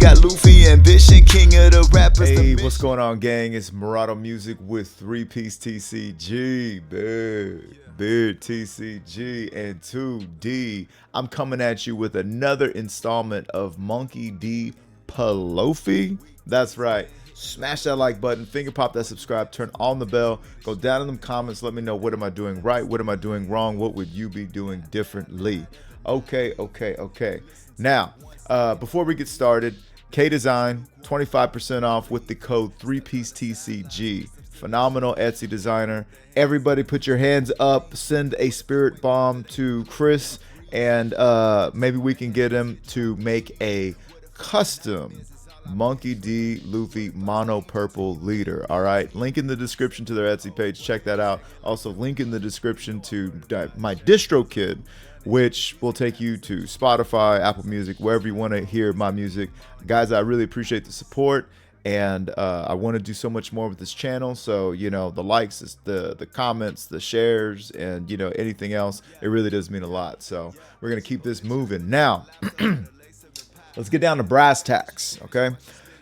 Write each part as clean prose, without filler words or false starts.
got Luffy ambition, king of the rappers. Hey, what's going on, gang? It's Murado Music with 3-Piece TCG, Beard TCG, and 2D. I'm coming at you with another installment of Monkey D. Ploffy. That's right. Smash that like button, finger pop that subscribe, turn on the bell, go down in them comments, let me know what am I doing right, what am I doing wrong, what would you be doing differently. Okay. Now, before we get started, K-Design, 25% off with the code 3-Piece TCG. Phenomenal Etsy designer. Everybody put your hands up, send a spirit bomb to Chris, and maybe we can get him to make a custom Monkey D. Luffy mono purple leader. All right, link in the description to their Etsy page. Check that out. Also, link in the description to my DistroKid, which will take you to Spotify, Apple Music, wherever you want to hear my music. Guys, I really appreciate the support, and I want to do so much more with this channel. So, you know, the likes, the comments, the shares, and, you know, anything else, it really does mean a lot. So we're going to keep this moving. Now, let's get down to brass tacks, okay?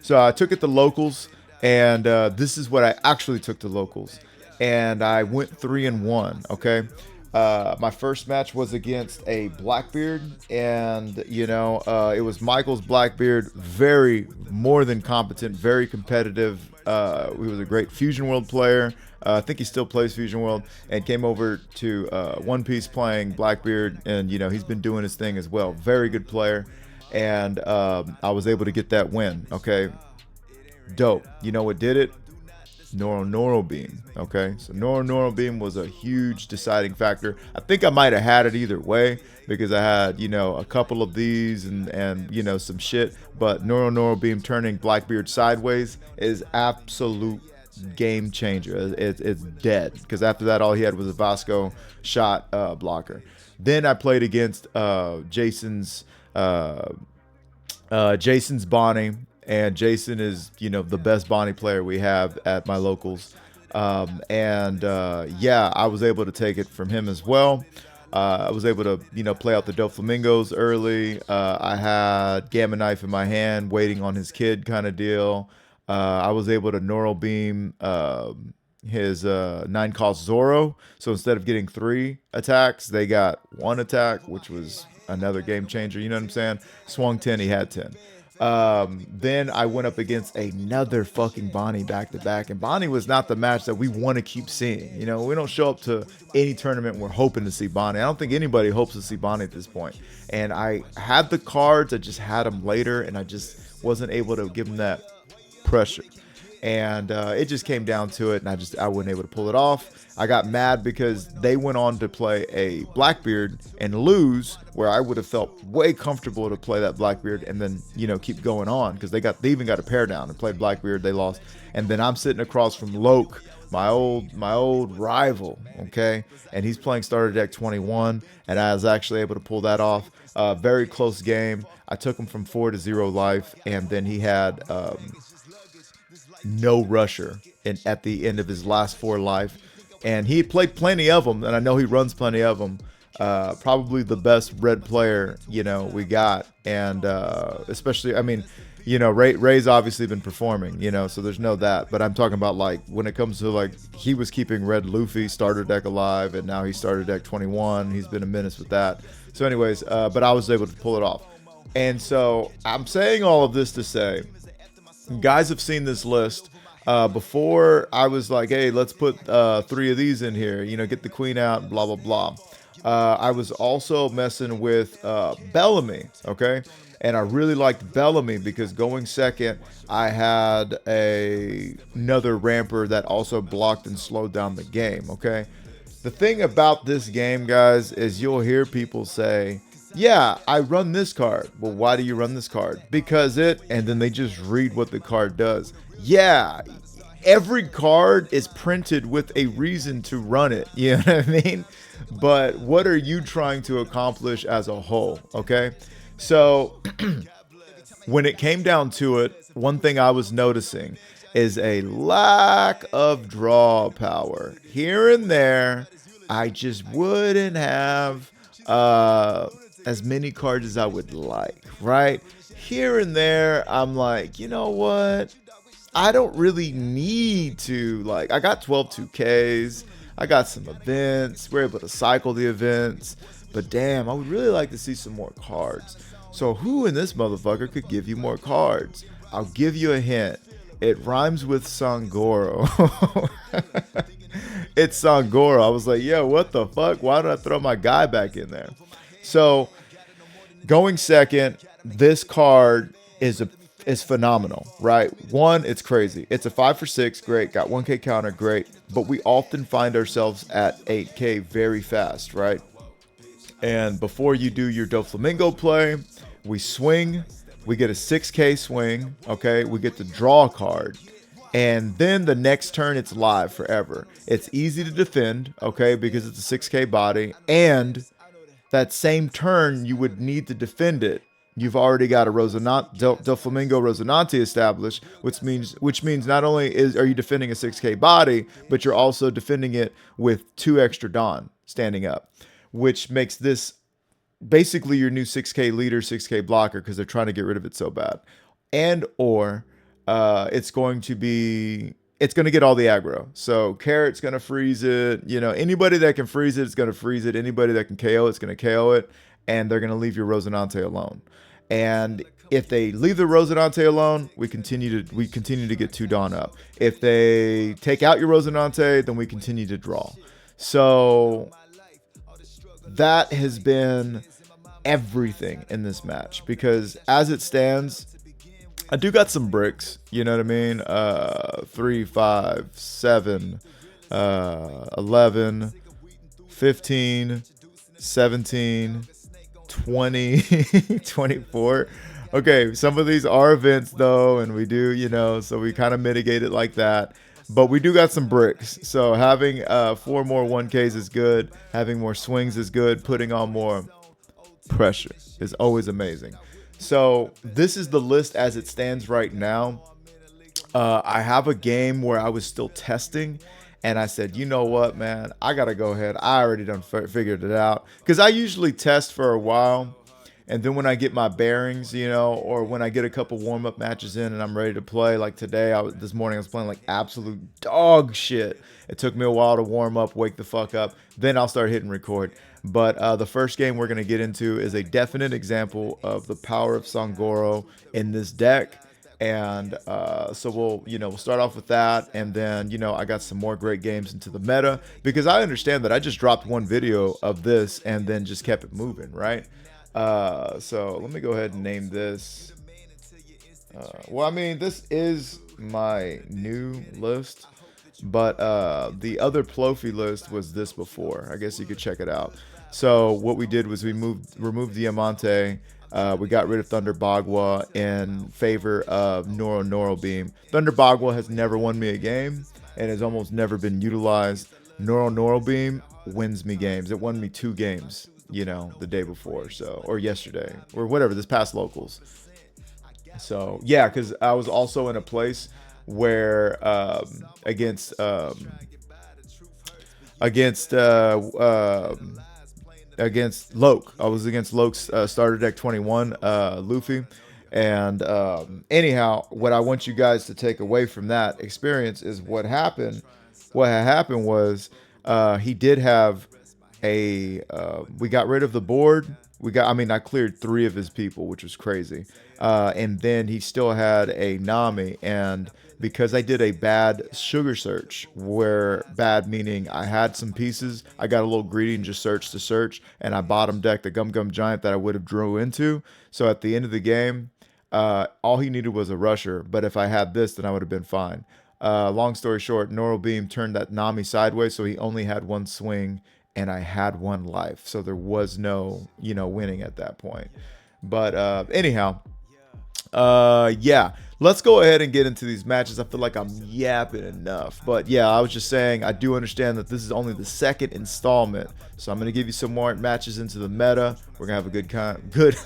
So I took it to locals, and this is what I actually took to locals. And I went 3-1, okay? My first match was against a Blackbeard, and, you know, it was Michael's Blackbeard. Very, more than competent, very competitive. He was a great Fusion World player. I think he still plays Fusion World, and came over to One Piece playing Blackbeard, and, you know, he's been doing his thing as well. Very good player. And I was able to get that win. Okay, dope. You know what did it? Noro Beam. Okay, so Noro Beam was a huge deciding factor. I think I might have had it either way, because I had, you know, a couple of these and you know, some shit. But Noro Beam turning Blackbeard sideways is absolute game changer. It's dead, because after that all he had was a Vasco shot blocker. Then I played against Jason's Bonnie, and Jason is, you know, the best Bonnie player we have at my locals. Yeah, I was able to take it from him as well. I was able to, you know, play out the Dope Flamingos early. I had Gamma Knife in my hand, waiting on his kid kind of deal. I was able to Noro Beam his 9-cost Zoro. So instead of getting 3 attacks, they got 1 attack, which was another game changer. You know what I'm saying? Swung 10, he had 10. Then I went up against another fucking Bonnie back-to-back, and Bonnie was not the match that we want to keep seeing. You know, we don't show up to any tournament we're hoping to see Bonnie. I don't think anybody hopes to see Bonnie at this point. And I had the cards, I just had them later, and I just wasn't able to give him that pressure. And it just came down to it, and I wasn't able to pull it off. I got mad because they went on to play a Blackbeard and lose, where I would have felt way comfortable to play that Blackbeard and then, you know, keep going on, because they even got a pair down and played Blackbeard. They lost, and then I'm sitting across from Loke, my old rival, okay, and he's playing starter deck 21, and I was actually able to pull that off. Very close game. I took him from 4 to 0 life, and then he had no rusher at the end of his last 4 life, and he played plenty of them, and I know he runs plenty of them. Probably the best red player, you know, we got, and especially, I mean, you know, Ray's obviously been performing, you know, so there's no that, but I'm talking about, like, when it comes to, like, he was keeping red Luffy starter deck alive, and now he started deck 21. He's been a menace with that. So anyways, but I was able to pull it off. And so I'm saying all of this to say, guys have seen this list. Before I was like, hey, let's put 3 of these in here, you know, get the queen out, and blah, blah, blah. I was also messing with Bellamy, okay? And I really liked Bellamy because going second, I had another ramper that also blocked and slowed down the game, okay? The thing about this game, guys, is you'll hear people say, yeah, I run this card. Well, why do you run this card? Because and then they just read what the card does. Yeah, every card is printed with a reason to run it. You know what I mean? But what are you trying to accomplish as a whole? Okay. So when it came down to it, one thing I was noticing is a lack of draw power. Here and there, I just wouldn't have as many cards as I would like, right? here and there, I'm like, you know what? I don't really need to, like, I got 12 2Ks, I got some events, we're able to cycle the events, but damn, I would really like to see some more cards. So who in this motherfucker could give you more cards? I'll give you a hint. It rhymes with Sangoro. It's Sangoro. I was like, yo, what the fuck? Why did I throw my guy back in there? So going second, this card is phenomenal, right? One, it's crazy. It's a 5 for 6, great. Got 1K counter, great. But we often find ourselves at 8K very fast, right? And before you do your Doflamingo play, we swing. We get a 6K swing, okay? We get to draw a card. And then the next turn, it's live forever. It's easy to defend, okay, because it's a 6K body. And that same turn, you would need to defend it. You've already got a Doflamingo Rosinante established, which means not only are you defending a 6K body, but you're also defending it with 2 extra Dawn standing up, which makes this basically your new 6K leader, 6K blocker, because they're trying to get rid of it so bad. And or it's going to get all the aggro. So Carrot's going to freeze it. You know, anybody that can freeze it is going to freeze it. Anybody that can KO it's going to KO it. And they're going to leave your Rosinante alone. And if they leave the Rosinante alone, we continue to get 2 Dawn up. If they take out your Rosinante, then we continue to draw. So that has been everything in this match, because as it stands, I do got some bricks, you know what I mean? 3, 5, 7, 11, 15, 17, 20, 24. Okay, some of these are events though, and we do, you know, so we kind of mitigate it like that. But we do got some bricks. So having 4 more 1Ks is good. Having more swings is good. Putting on more pressure is always amazing. So this is the list as it stands right now. I have a game where I was still testing, and I said, you know what, man, I gotta go ahead. I already done figured it out, because I usually test for a while, and then when I get my bearings, you know, or when I get a couple warm-up matches in and I'm ready to play, like today, this morning I was playing like absolute dog shit. It took me a while to warm up, wake the fuck up, then I'll start hitting record. But the first game we're going to get into is a definite example of the power of Sangoro in this deck. And so we'll start off with that, and then I got some more great games into the meta, because I understand that I just dropped one video of this and then just kept it moving, right? So let me go ahead and name this. Well, I mean, this is my new list, but the other Ploffy list was this before. I guess you could check it out. So what we did was we removed Diamante. We got rid of Thunder Bagua in favor of Noro Beam. Thunder Bagua has never won me a game and has almost never been utilized. Noro Beam wins me games. It won me 2 games, the day before, or yesterday, or whatever, this past locals. So yeah, because I was also in a place where against Loke. I was against Loke's starter deck 21, Luffy. And anyhow, what I want you guys to take away from that experience is what happened. What had happened was he did have we got rid of the board. I cleared 3 of his people, which was crazy. And then he still had a Nami, and because I did a bad sugar search, where bad meaning I had some pieces, I got a little greedy and just searched to search, and I bottom decked the Gum Gum Giant that I would have drew into. So at the end of the game, all he needed was a rusher, but if I had this, then I would have been fine. Long story short, Noro Beam turned that Nami sideways, so he only had 1 swing, and I had 1 life, so there was no, winning at that point. But anyhow, yeah, let's go ahead and get into these matches. I feel like I'm yapping enough, but yeah, I was just saying, I do understand that this is only the 2nd installment, so I'm gonna give you some more matches into the meta. We're gonna have a good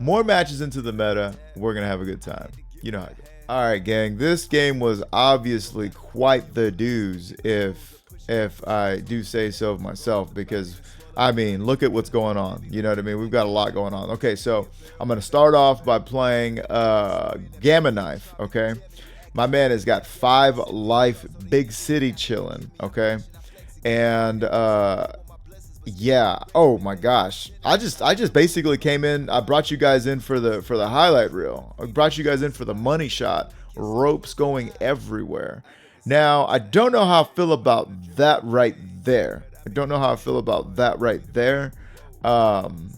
more matches into the meta. We're gonna have a good time. You know how I do. All right, gang, this game was obviously quite the doozy, if I do say so myself, because I mean, look at what's going on. You know what I mean? We've got a lot going on. Okay, so I'm going to start off by playing Gamma Knife, okay? My man has got 5 life, big city chilling, okay? And yeah, oh my gosh. I just basically came in, I brought you guys in for the highlight reel. I brought you guys in for the money shot. Ropes going everywhere. Now, I don't know how I feel about that right there. I don't know how I feel about that right there. Um,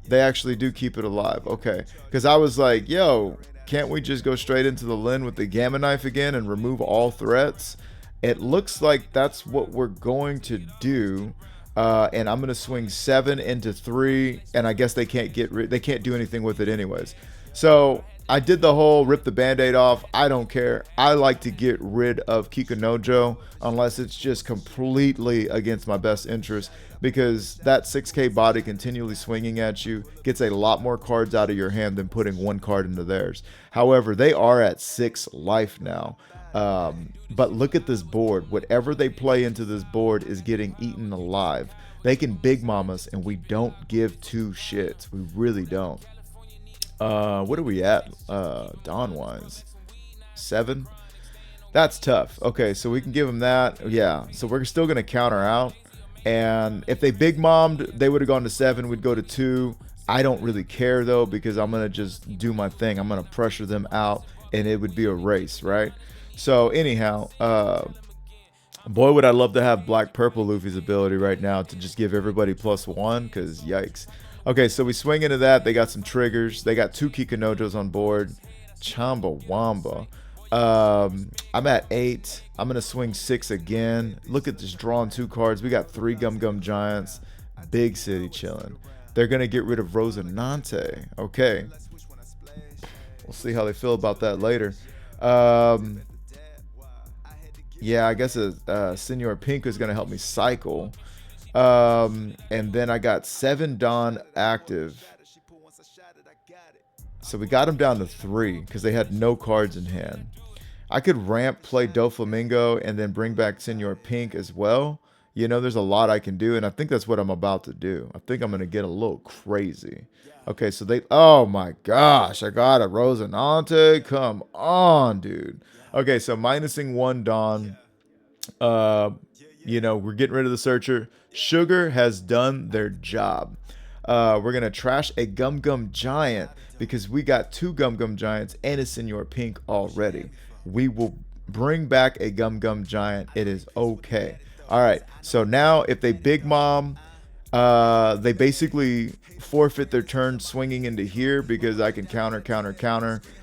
they actually do keep it alive. Okay. Because I was like, yo, can't we just go straight into the Lin with the Gamma Knife again and remove all threats? It looks like that's what we're going to do. And I'm going to swing 7 into 3. And I guess they can't they can't do anything with it anyways. So I did the whole rip the band-aid off. I don't care. I like to get rid of Kikunojo unless it's just completely against my best interest, because that 6k body continually swinging at you gets a lot more cards out of your hand than putting 1 card into theirs. However, they are at 6 life now. But look at this board. Whatever they play into this board is getting eaten alive. They can big mom us and we don't give 2 shits. We really don't. What are we at? Dawn wines 7. That's tough. Okay, so we can give them that. Yeah, so we're still gonna counter out. And if they big mommed, they would have gone to 7. We'd go to 2. I don't really care though, because I'm gonna just do my thing. I'm gonna pressure them out, and it would be a race, right? So anyhow, boy, would I love to have Black Purple Luffy's ability right now to just give everybody +1, because yikes. Okay, so we swing into that. They got some triggers. They got 2 Kikunojos on board. Chamba Wamba. I'm at 8. I'm going to swing 6 again. Look at this, drawing 2 cards. We got 3 Gum Gum Giants. Big city chilling. They're going to get rid of Rosinante. Okay. We'll see how they feel about that later. Yeah, I guess Senor Pink is going to help me cycle. And then I got 7 Dawn active. So we got them down to 3 because they had no cards in hand. I could ramp, play Doflamingo, and then bring back Senor Pink as well. You know, there's a lot I can do, and I think that's what I'm about to do. I think I'm going to get a little crazy. Okay, so they... Oh, my gosh. I got a Rosinante. Come on, dude. Okay, so minusing 1 Dawn. You know, we're getting rid of the Searcher. Sugar has done their job. We're going to trash a Gum Gum Giant because we got 2 Gum Gum Giants and a Senor Pink already. We will bring back a Gum Gum Giant. It is okay. All right. So now if they big mom, they basically forfeit their turn swinging into here because I can counter.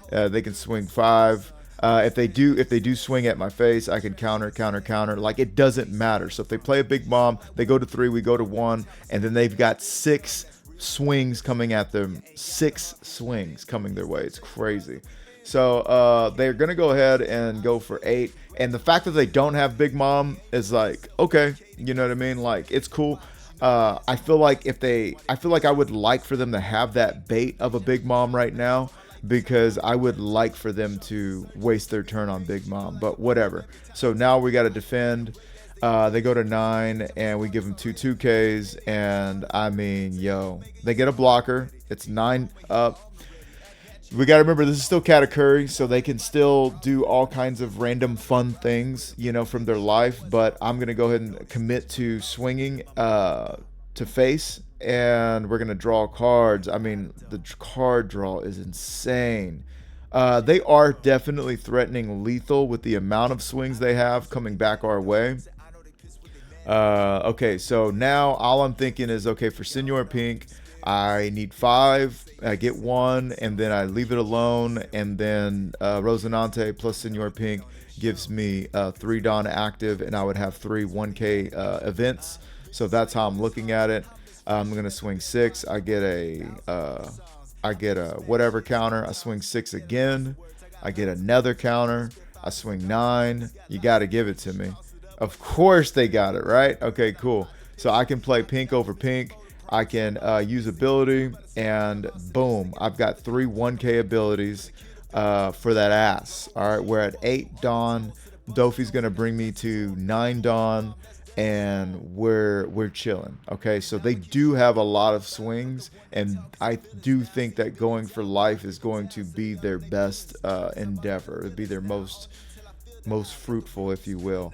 They can swing 5. If they do swing at my face, I can counter. Like, it doesn't matter. So if they play a big bomb, they go to 3, we go to 1, and then they've got 6 swings coming at them. 6 swings coming their way. It's crazy. So they're gonna go ahead and go for 8. And the fact that they don't have big mom is like, okay, you know what I mean? Like, it's cool. I feel like I would like for them to have that bait of a big mom right now, because I would like for them to waste their turn on Big Mom, but whatever. So now we got to defend. They go to 9, and we give them 2 2Ks, and I mean, yo, they get a blocker. It's 9 up. We got to remember, this is still Katakuri, so they can still do all kinds of random fun things, you know, from their life, but I'm going to go ahead and commit to swinging to face. And we're going to draw cards. I mean, the card draw is insane. They are definitely threatening lethal with the amount of swings they have coming back our way. Okay, so now all I'm thinking is, okay, for Senor Pink, I need 5. I get 1, and then I leave it alone. And then Rosinante plus Senor Pink gives me 3 Dawn active, and I would have 3 1K events. So that's how I'm looking at it. I'm gonna swing 6. I get a whatever counter. I swing 6 again. I get another counter. I swing 9. You got to give it to me. Of course they got it, right? Okay, cool. So I can play Pink over Pink. I can use ability, and boom, I've got 3 1K abilities for that ass. All right, we're at 8 Dawn. Dofi's gonna bring me to 9 Dawn. and we're chilling. Okay, so they do have a lot of swings, and I do think that going for life is going to be their best endeavor. It'd be their most fruitful, if you will.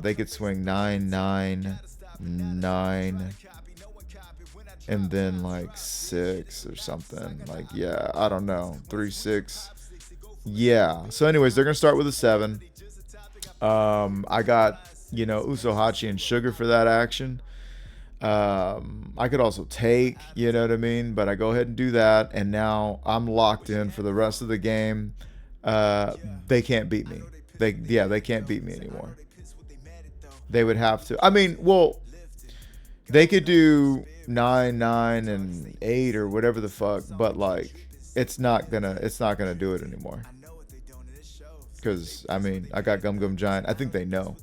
They could swing 9, 9, 9, and then like 6 or something. Like, yeah, I don't know, 3, 6. Yeah. So, anyways, they're gonna start with a 7. I got, Usohachi and Sugar for that action. I could also take, you know what I mean? But I go ahead and do that, and now I'm locked in for the rest of the game. They can't beat me. They can't beat me anymore. They would have to. I mean, well, they could do 9, 9, and 8 or whatever the fuck, but like, it's not gonna do it anymore. Because I mean, I got Gum Gum Giant. I think they know.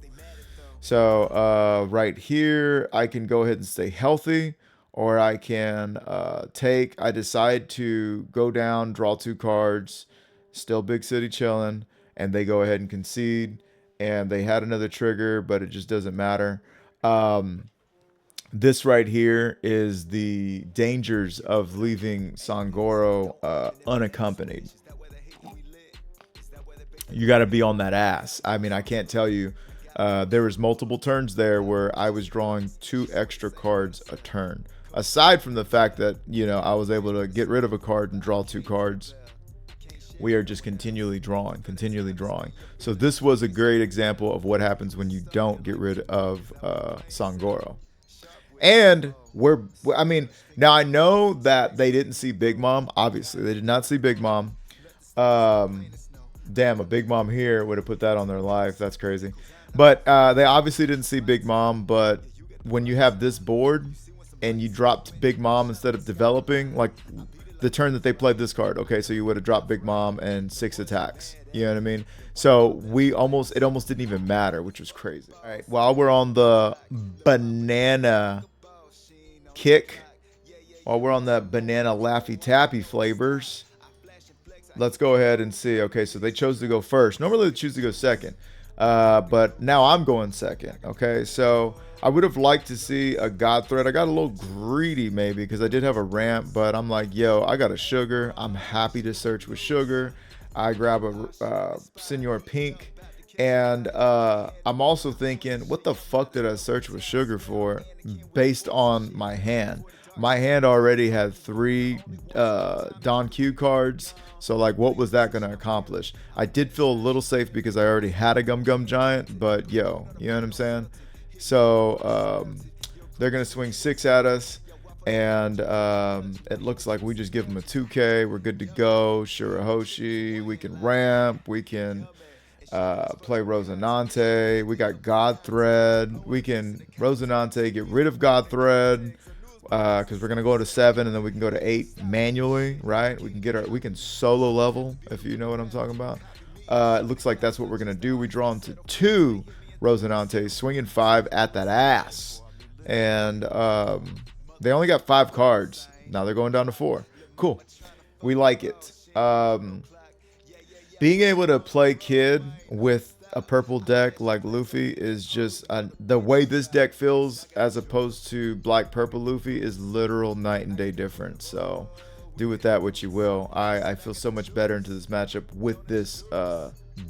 So right here, I can go ahead and stay healthy, or I can take. I decide to go down, draw 2 cards, still Big City chilling, and they go ahead and concede. And they had another trigger, but it just doesn't matter. This right here is the dangers of leaving Sangoro unaccompanied. You got to be on that ass. I mean, I can't tell you. There was multiple turns there where I was drawing 2 extra cards a turn. Aside from the fact that, I was able to get rid of a card and draw 2 cards, we are just continually drawing. So this was a great example of what happens when you don't get rid of Sangoro. And now I know that they didn't see Big Mom. Obviously, they did not see Big Mom. Damn, a Big Mom here would have put that on their life. That's crazy. But they obviously didn't see Big Mom. But when you have this board and you dropped Big Mom instead of developing, like the turn that they played this card, okay, so you would have dropped Big Mom and 6 attacks. You know what I mean? So it almost didn't even matter, which was crazy. All right, while we're on the banana kick, while we're on that banana Laffy Taffy flavors, let's go ahead and see. Okay, so they chose to go first. Normally they choose to go second, but now I'm going second. Okay, so I would have liked to see a God Thread. I got a little greedy maybe because I did have a ramp, but I'm like, yo, I got a Sugar. I'm happy to search with Sugar. I grab a Senor Pink, and I'm also thinking, what the fuck did I search with Sugar for based on my hand? My hand already had 3 Don Q cards, so like, what was that going to accomplish? I did feel a little safe because I already had a Gum Gum Giant, but yo, you know what I'm saying? So they're going to swing 6 at us, and it looks like we just give them a 2K. We're good to go. Shirahoshi, we can ramp, we can play Rosinante. We got God Thread. We can Rosinante, get rid of God Thread, because we're gonna go to 7 and then we can go to 8 manually, right? We can solo level, if you know what I'm talking about. It looks like that's what we're gonna do. We draw into 2 Rosinante, swinging 5 at that ass, and they only got 5 cards. Now they're going down to 4. Cool, we like it. Being able to play Kid with a purple deck like Luffy is just the way this deck feels as opposed to black purple Luffy is literal night and day difference. So do with that what you will. I feel so much better into this matchup with this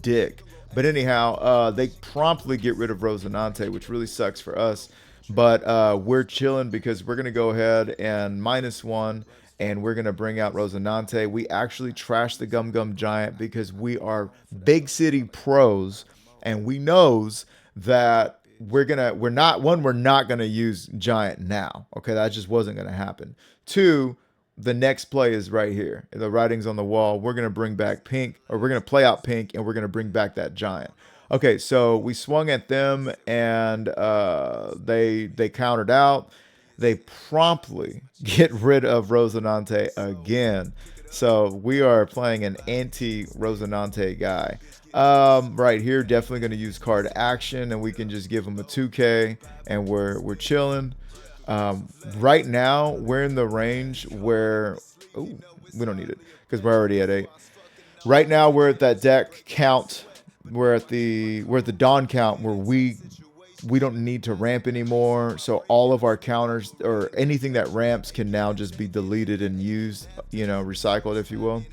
dick. But anyhow, they promptly get rid of Rosinante, which really sucks for us. But we're chilling because we're going to go ahead and -1. And we're going to bring out Rosinante. We actually trashed the Gum Gum Giant because we are big city pros. And we knows that we're not going to use Giant now. Okay, that just wasn't going to happen. 2, the next play is right here. The writing's on the wall. We're going to bring back Pink, or we're going to play out Pink, and we're going to bring back that Giant. Okay, so we swung at them, and they countered out. They promptly get rid of Rosinante again. So we are playing an anti-Rosinante guy. Right here, definitely going to use card action, and we can just give him a 2K, and we're chilling. Right now, we're in the range where... Ooh, we don't need it because we're already at 8. Right now, we're at that deck count. We're at the Dawn count where we we don't need to ramp anymore. So all of our counters or anything that ramps can now just be deleted and used, recycled, if you will.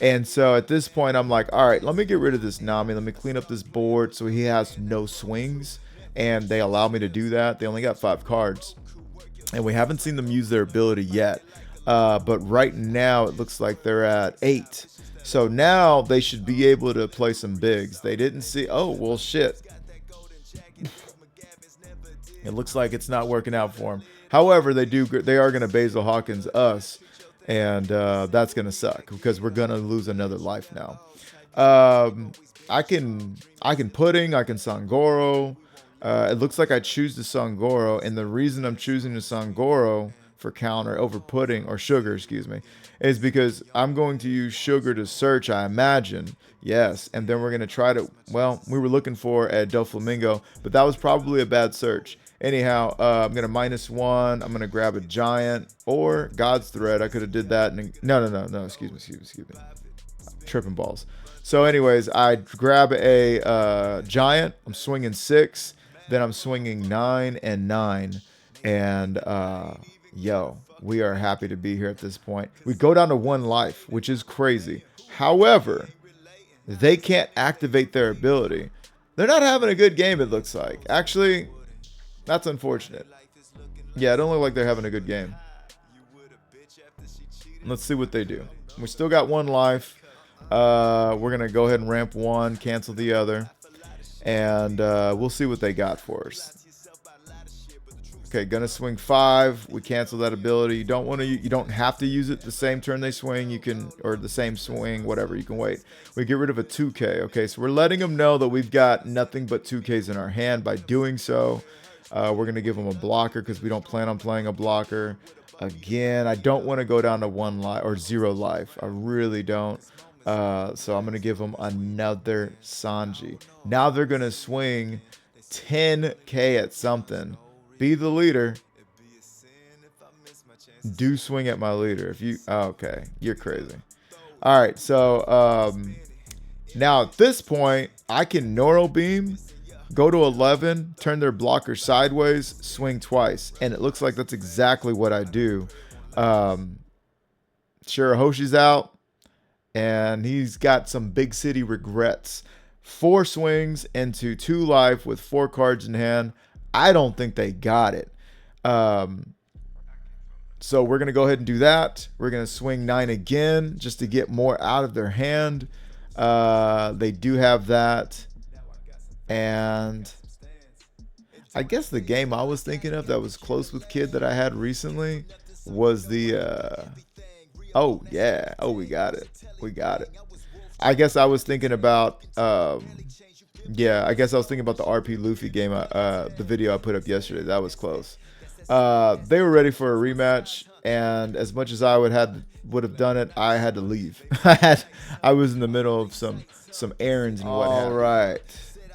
And so at this point, I'm like, all right, let me get rid of this Nami. Let me clean up this board so he has no swings. And they allow me to do that. They only got 5 cards. And we haven't seen them use their ability yet. But right now, it looks like they're at 8. So now they should be able to play some bigs. They didn't see. Oh, well, shit. It looks like it's not working out for them. However, they are going to Basil Hawkins us. And that's going to suck because we're going to lose another life now. I can Pudding. I can Sangoro. It looks like I choose the Sangoro. And the reason I'm choosing the Sangoro for counter over Pudding or Sugar, excuse me, is because I'm going to use Sugar to search, I imagine. Yes. And then we're going to try to, well, we were looking for a Doflamingo, but that was probably a bad search. Anyhow, I'm going to -1. I'm going to grab a Giant or God's Thread. I could have did that. And no. Excuse me. Tripping balls. So anyways, I grab a Giant. I'm swinging 6. Then I'm swinging 9 and 9. And, yo, we are happy to be here at this point. We go down to 1 life, which is crazy. However, they can't activate their ability. They're not having a good game, it looks like. Actually, that's unfortunate. Yeah, it don't look like they're having a good game. Let's see what they do. We still got 1 life. We're going to go ahead and ramp 1, cancel the other. And we'll see what they got for us. Okay, gonna swing 5. We cancel that ability. You don't have to use it the same turn they swing. You can, or the same swing, whatever. You can wait. We get rid of a 2K. Okay, so we're letting them know that we've got nothing but 2Ks in our hand. By doing so, we're gonna give them a blocker because we don't plan on playing a blocker. Again, I don't want to go down to 1 life or 0 life. I really don't. So I'm gonna give them another Sanji. Now they're gonna swing 10K at something. Be the leader. Do swing at my leader. If you, okay, you're crazy. All right, so now at this point, I can Noro Beam, go to 11, turn their blocker sideways, swing twice, and it looks like that's exactly what I do. Shirahoshi's out, and he's got some big city regrets. 4 swings into 2 life with 4 cards in hand. I don't think they got it. So we're going to go ahead and do that. We're going to swing 9 again just to get more out of their hand. They do have that. And I guess the game I was thinking of that was close with Kid that I had recently was the... oh, yeah. Oh, we got it. We got it. I guess I was thinking about... yeah, I guess I was thinking about the RP Luffy game, the video I put up yesterday. That was close. They were ready for a rematch, and as much as I would have done it, I had to leave. I was in the middle of some errands and whatnot. All right.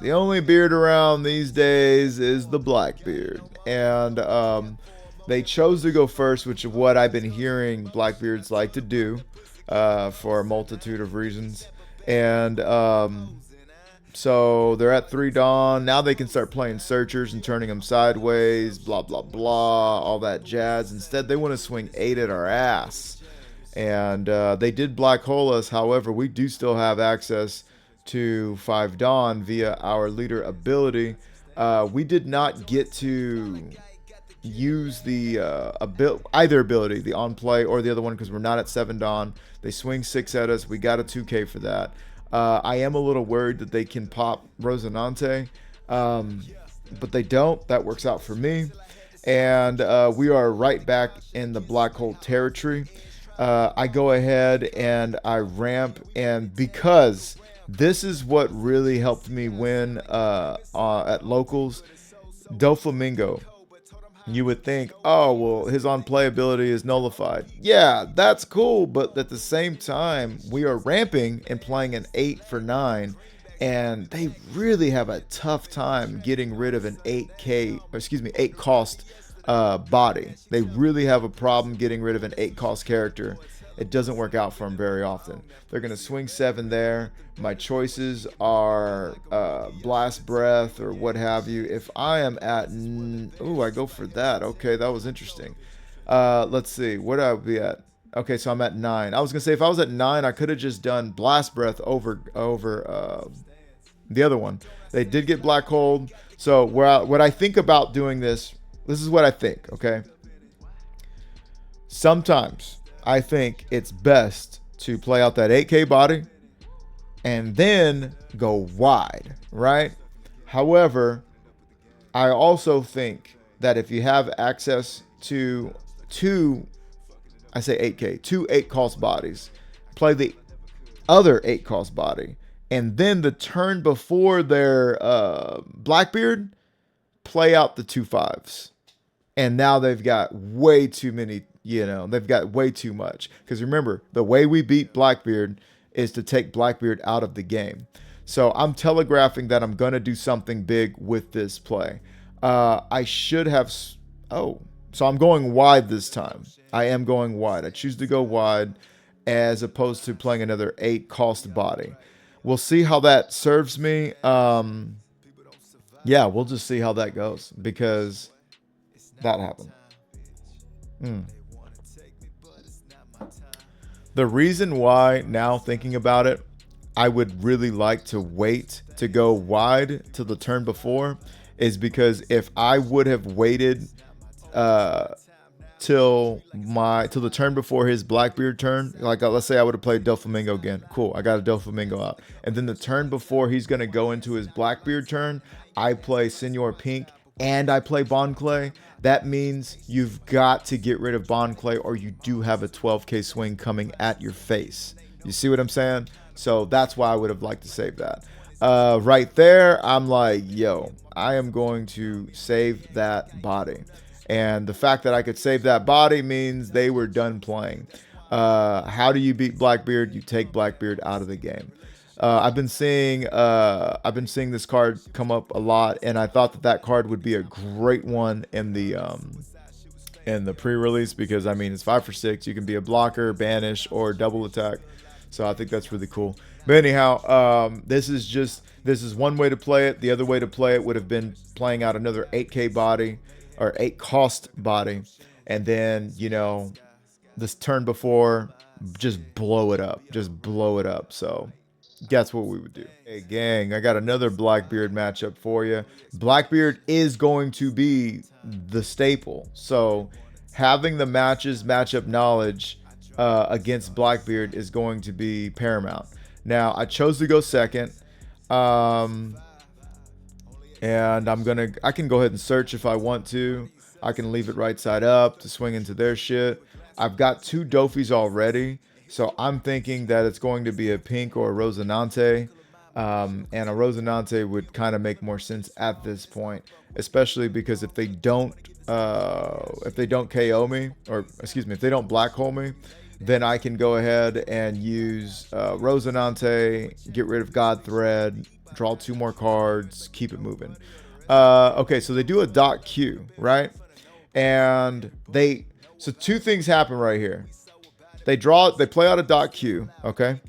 The only beard around these days is the Blackbeard, and they chose to go first, which is what I've been hearing Blackbeards like to do for a multitude of reasons. And so they're at 3 Dawn. Now they can start playing Searchers and turning them sideways, blah, blah, blah, all that jazz. Instead, they want to swing 8 at our ass. And they did Black Hole us. However, we do still have access to 5 Dawn via our leader ability. We did not get to use the either ability, the on play or the other one, because we're not at 7 Dawn. They swing 6 at us. We got a 2K for that. I am a little worried that they can pop Rosinante, but they don't. That works out for me. And we are right back in the Black Hole territory. I go ahead and I ramp, and because this is what really helped me win at locals, Doflamingo. You would think, oh, well, his on-play ability is nullified. Yeah, that's cool, but at the same time, we are ramping and playing an 8 for 9, and they really have a tough time getting rid of an 8 cost body. They really have a problem getting rid of an 8 cost character, it doesn't work out for them very often. They're going to swing 7 there. My choices are Blast Breath or what have you. If I am at... Ooh, I go for that. Okay, that was interesting. Let's see. Where would I be at? Okay, so I'm at 9. I was going to say, if I was at 9, I could have just done Blast Breath over the other one. They did get Black Hold. So what I think about doing this is what I think, okay? Sometimes I think it's best to play out that 8K body and then go wide, right? However, I also think that if you have access to two 8 cost bodies, play the other 8 cost body, and then the turn before their Blackbeard, play out the 2 5s. And now they've got way too many, they've got way too much. Because remember, the way we beat Blackbeard is to take Blackbeard out of the game. So I'm telegraphing that I'm going to do something big with this play. I should have... Oh, so I'm going wide this time. I am going wide. I choose to go wide as opposed to playing another 8 cost body. We'll see how that serves me. Yeah, we'll just see how that goes because that happened. The reason why, now thinking about it, I would really like to wait to go wide to the turn before is because if I would have waited till the turn before his Blackbeard turn, like let's say I would have played Doflamingo again. Cool, I got a Doflamingo out. And then the turn before he's going to go into his Blackbeard turn, I play Senor Pink and I play Bon Clay. That means you've got to get rid of Bon Clay or you do have a 12K swing coming at your face. You see what I'm saying? So that's why I would have liked to save that. Right there, I'm like, yo, I am going to save that body. And the fact that I could save that body means they were done playing. How do you beat Blackbeard? You take Blackbeard out of the game. I've been seeing this card come up a lot, and I thought that card would be a great one in the pre-release because I mean it's 5 for 6. You can be a blocker, banish, or double attack. So I think that's really cool. But anyhow, this is one way to play it. The other way to play it would have been playing out another 8K body or 8 cost body, and then this turn before just blow it up. So that's what we would do. Hey gang, I got another Blackbeard matchup for you. Blackbeard is going to be the staple, so having the matchup knowledge against Blackbeard is going to be paramount. Now I chose to go second, and I can go ahead and search if I want to. I can leave it right side up to swing into their shit. I've got 2 Dofis already, so I'm thinking that it's going to be a Pink or a Rosinante. And a Rosinante would kind of make more sense at this point, especially because if they don't KO me, or excuse me, if they don't black hole me, then I can go ahead and use Rosinante, get rid of God Thread, draw 2 more cards, keep it moving. Okay, so they do a dot Q, right? And so 2 things happen right here. They play out a dot Q, okay?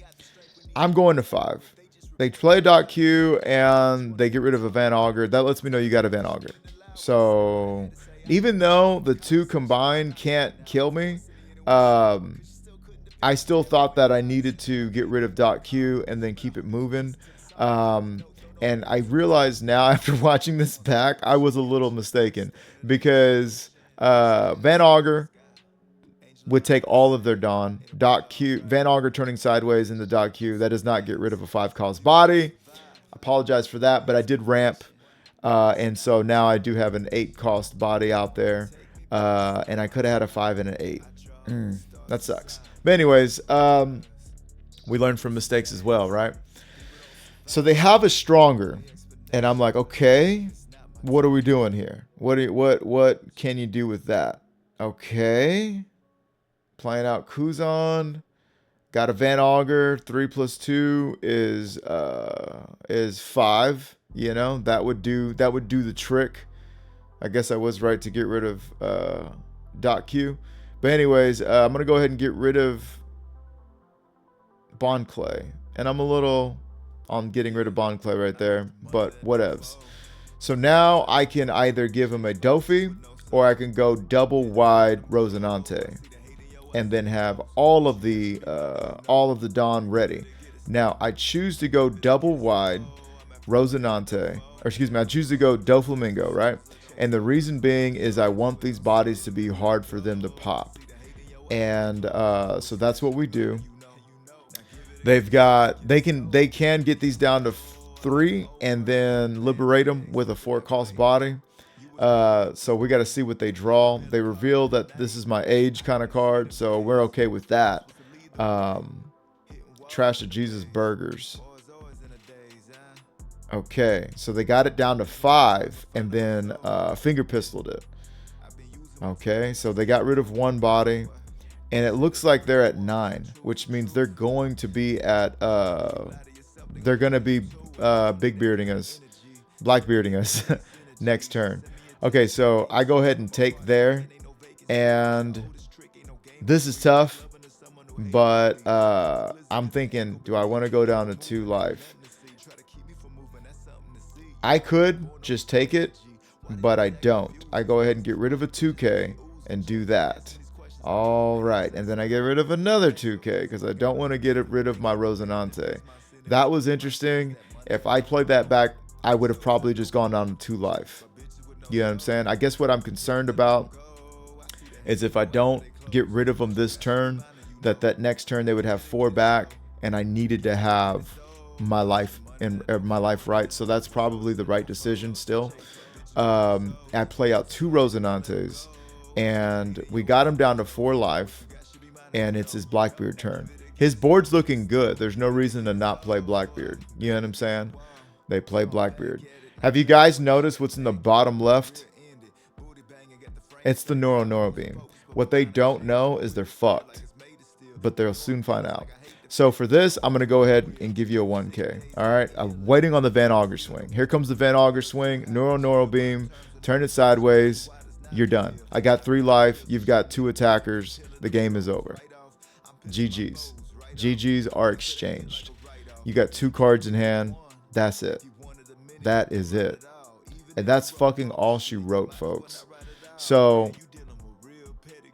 I'm going to 5. They play a dot Q and they get rid of a Van Augur. That lets me know you got a Van Augur. So even though the 2 combined can't kill me, I still thought that I needed to get rid of dot Q and then keep it moving. And I realize now after watching this back, I was a little mistaken because Van Augur would take all of their Dawn. Dot Q, Van Augur turning sideways in the dot Q, that does not get rid of a 5 cost body. Apologize for that, but I did ramp. And so now I do have an 8 cost body out there. And I could have had a 5 and an 8. That sucks. But anyways, we learn from mistakes as well, right? So they have a stronger, and I'm like, okay, what are we doing here? What can you do with that? Okay, playing out Kuzan, got a Van Augur. 3 + 2 is 5. That would do the trick. I guess I was right to get rid of dot Q. But anyways, I'm gonna go ahead and get rid of Bond Clay. And I'm a little on getting rid of Bond Clay right there, but whatevs. So now I can either give him a Doffy or I can go double wide Rosinante and then have all of the Dawn ready. Now I choose to go double wide Rosinante, or excuse me, I choose to go Doflamingo, right? And the reason being is I want these bodies to be hard for them to pop. And so that's what we do. They can get these down to 3 and then liberate them with a 4-cost body. So we got to see what they draw. They reveal that this is my age kind of card, so we're okay with that. Trash to Jesus Burgers. Okay, so they got it down to 5 and then finger pistoled it. Okay, so they got rid of 1 body. And it looks like they're at 9, which means they're going to be at big bearding us, blackbearding us next turn. Okay, so I go ahead and take there, and this is tough, but I'm thinking, do I want to go down to 2 life? I could just take it, but I don't. I go ahead and get rid of a 2K and do that. All right, and then I get rid of another 2K because I don't want to get rid of my Rosinante. That was interesting. If I played that back, I would have probably just gone down to 2 life. You know what I'm saying? I guess what I'm concerned about is if I don't get rid of them this turn, that next turn they would have 4 back, and I needed to have my life right. So that's probably the right decision still. I play out 2 Rosinantes. And we got him down to 4 life, and it's his Blackbeard turn. His board's looking good. There's no reason to not play Blackbeard. You know what I'm saying? They play Blackbeard. Have you guys noticed what's in the bottom left? It's the Noro Beam. What they don't know is they're fucked, but they'll soon find out. So for this, I'm going to go ahead and give you a 1K. All right? I'm waiting on the Van Auger swing. Here comes the Van Auger swing. Noro Beam. Turn it sideways. You're done. I got 3 life. You've got 2 attackers. The game is over. GG's. GG's are exchanged. You got 2 cards in hand. That's it. That is it. And that's fucking all she wrote, folks. So,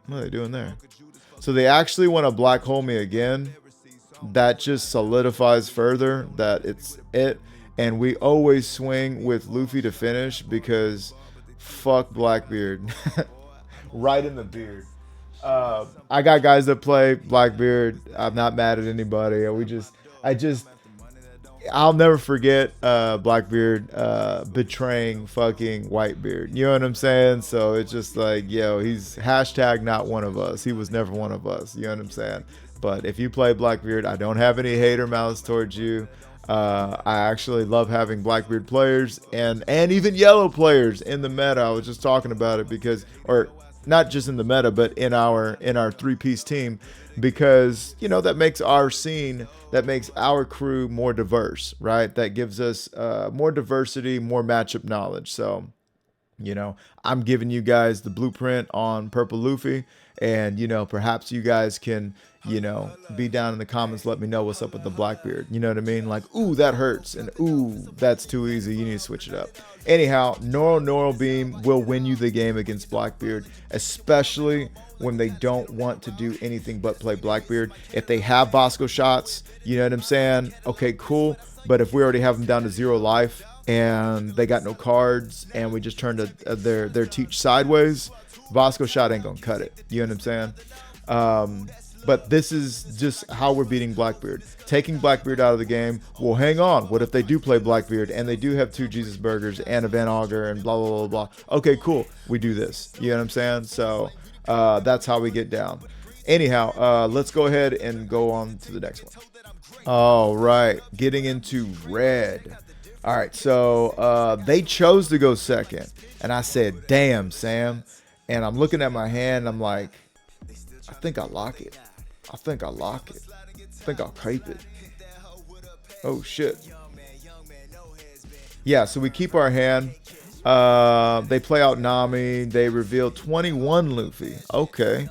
what are they doing there? So they actually want to black hole me again. That just solidifies further that it's it. And we always swing with Luffy to finish because fuck Blackbeard. Right in the beard. I got guys that play Blackbeard. I'm not mad at anybody. I'll never forget Blackbeard betraying fucking Whitebeard. You know what I'm saying? So it's just like, yo, he's hashtag not one of us. He was never one of us. You know what I'm saying? But if you play Blackbeard, I don't have any hater malice towards you. I actually love having Blackbeard players and even yellow players in the meta. I was just talking about it because, or not just in the meta, but in our 3-piece team, because, you know, that makes our scene, that makes our crew more diverse, right? That gives us more diversity, more matchup knowledge. So, you know, I'm giving you guys the blueprint on Purple Luffy, and, you know, perhaps you guys can, you know, be down in the comments, let me know what's up with the Blackbeard. You know what I mean? Like, ooh, that hurts, and ooh, that's too easy. You need to switch it up. Anyhow, Noro Beam will win you the game against Blackbeard, especially when they don't want to do anything but play Blackbeard. If they have Bosco shots, you know what I'm saying? Okay, cool. But if we already have them down to 0 life and they got no cards and we just turned their teach sideways, Bosco shot ain't gonna cut it. You know what I'm saying? But this is just how we're beating Blackbeard. Taking Blackbeard out of the game. Well, hang on. What if they do play Blackbeard and they do have 2 Jesus Burgers and a Van Auger and blah, blah, blah, blah. Okay, cool. We do this. You know what I'm saying? So that's how we get down. Anyhow, let's go ahead and go on to the next one. All right. Getting into red. All right. So they chose to go second. And I said, damn, Sam. And I'm looking at my hand. And I'm like, I think I lock it. I think I'll cape it. Oh, shit. Yeah, so we keep our hand. They play out Nami. They reveal 21 Luffy. Okay.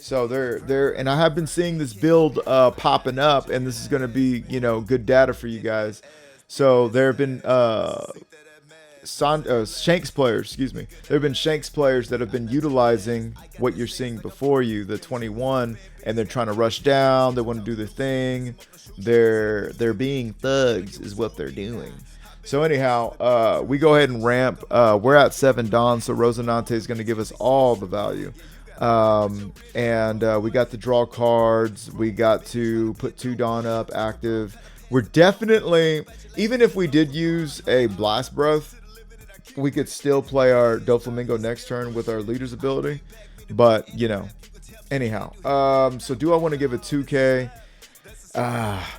So they're and I have been seeing this build popping up, and this is going to be, you know, good data for you guys. So there have been Shanks players, excuse me. There have been Shanks players that have been utilizing what you're seeing before you, the 21, and they're trying to rush down. They want to do their thing. They're being thugs, is what they're doing. So anyhow, we go ahead and ramp. We're at 7 Dawn, so Rosinante is going to give us all the value. And we got to draw cards. We got to put 2 Dawn up active. We're definitely, even if we did use a Blast Breath, we could still play our Doflamingo next turn with our leader's ability. But, you know, anyhow. So do I want to give a 2K?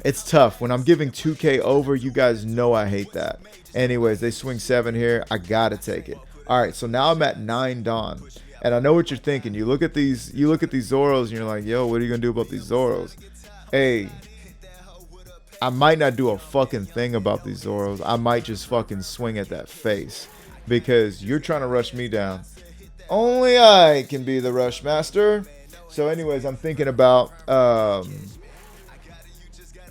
It's tough. When I'm giving 2K over, you guys know I hate that. Anyways, they swing 7 here. I got to take it. All right, so now I'm at 9 Dawn. And I know what you're thinking. You look at these Zoros and you're like, yo, what are you going to do about these Zoros? Hey, I might not do a fucking thing about these Zoros. I might just fucking swing at that face. Because you're trying to rush me down. Only I can be the rush master. So anyways, I'm thinking about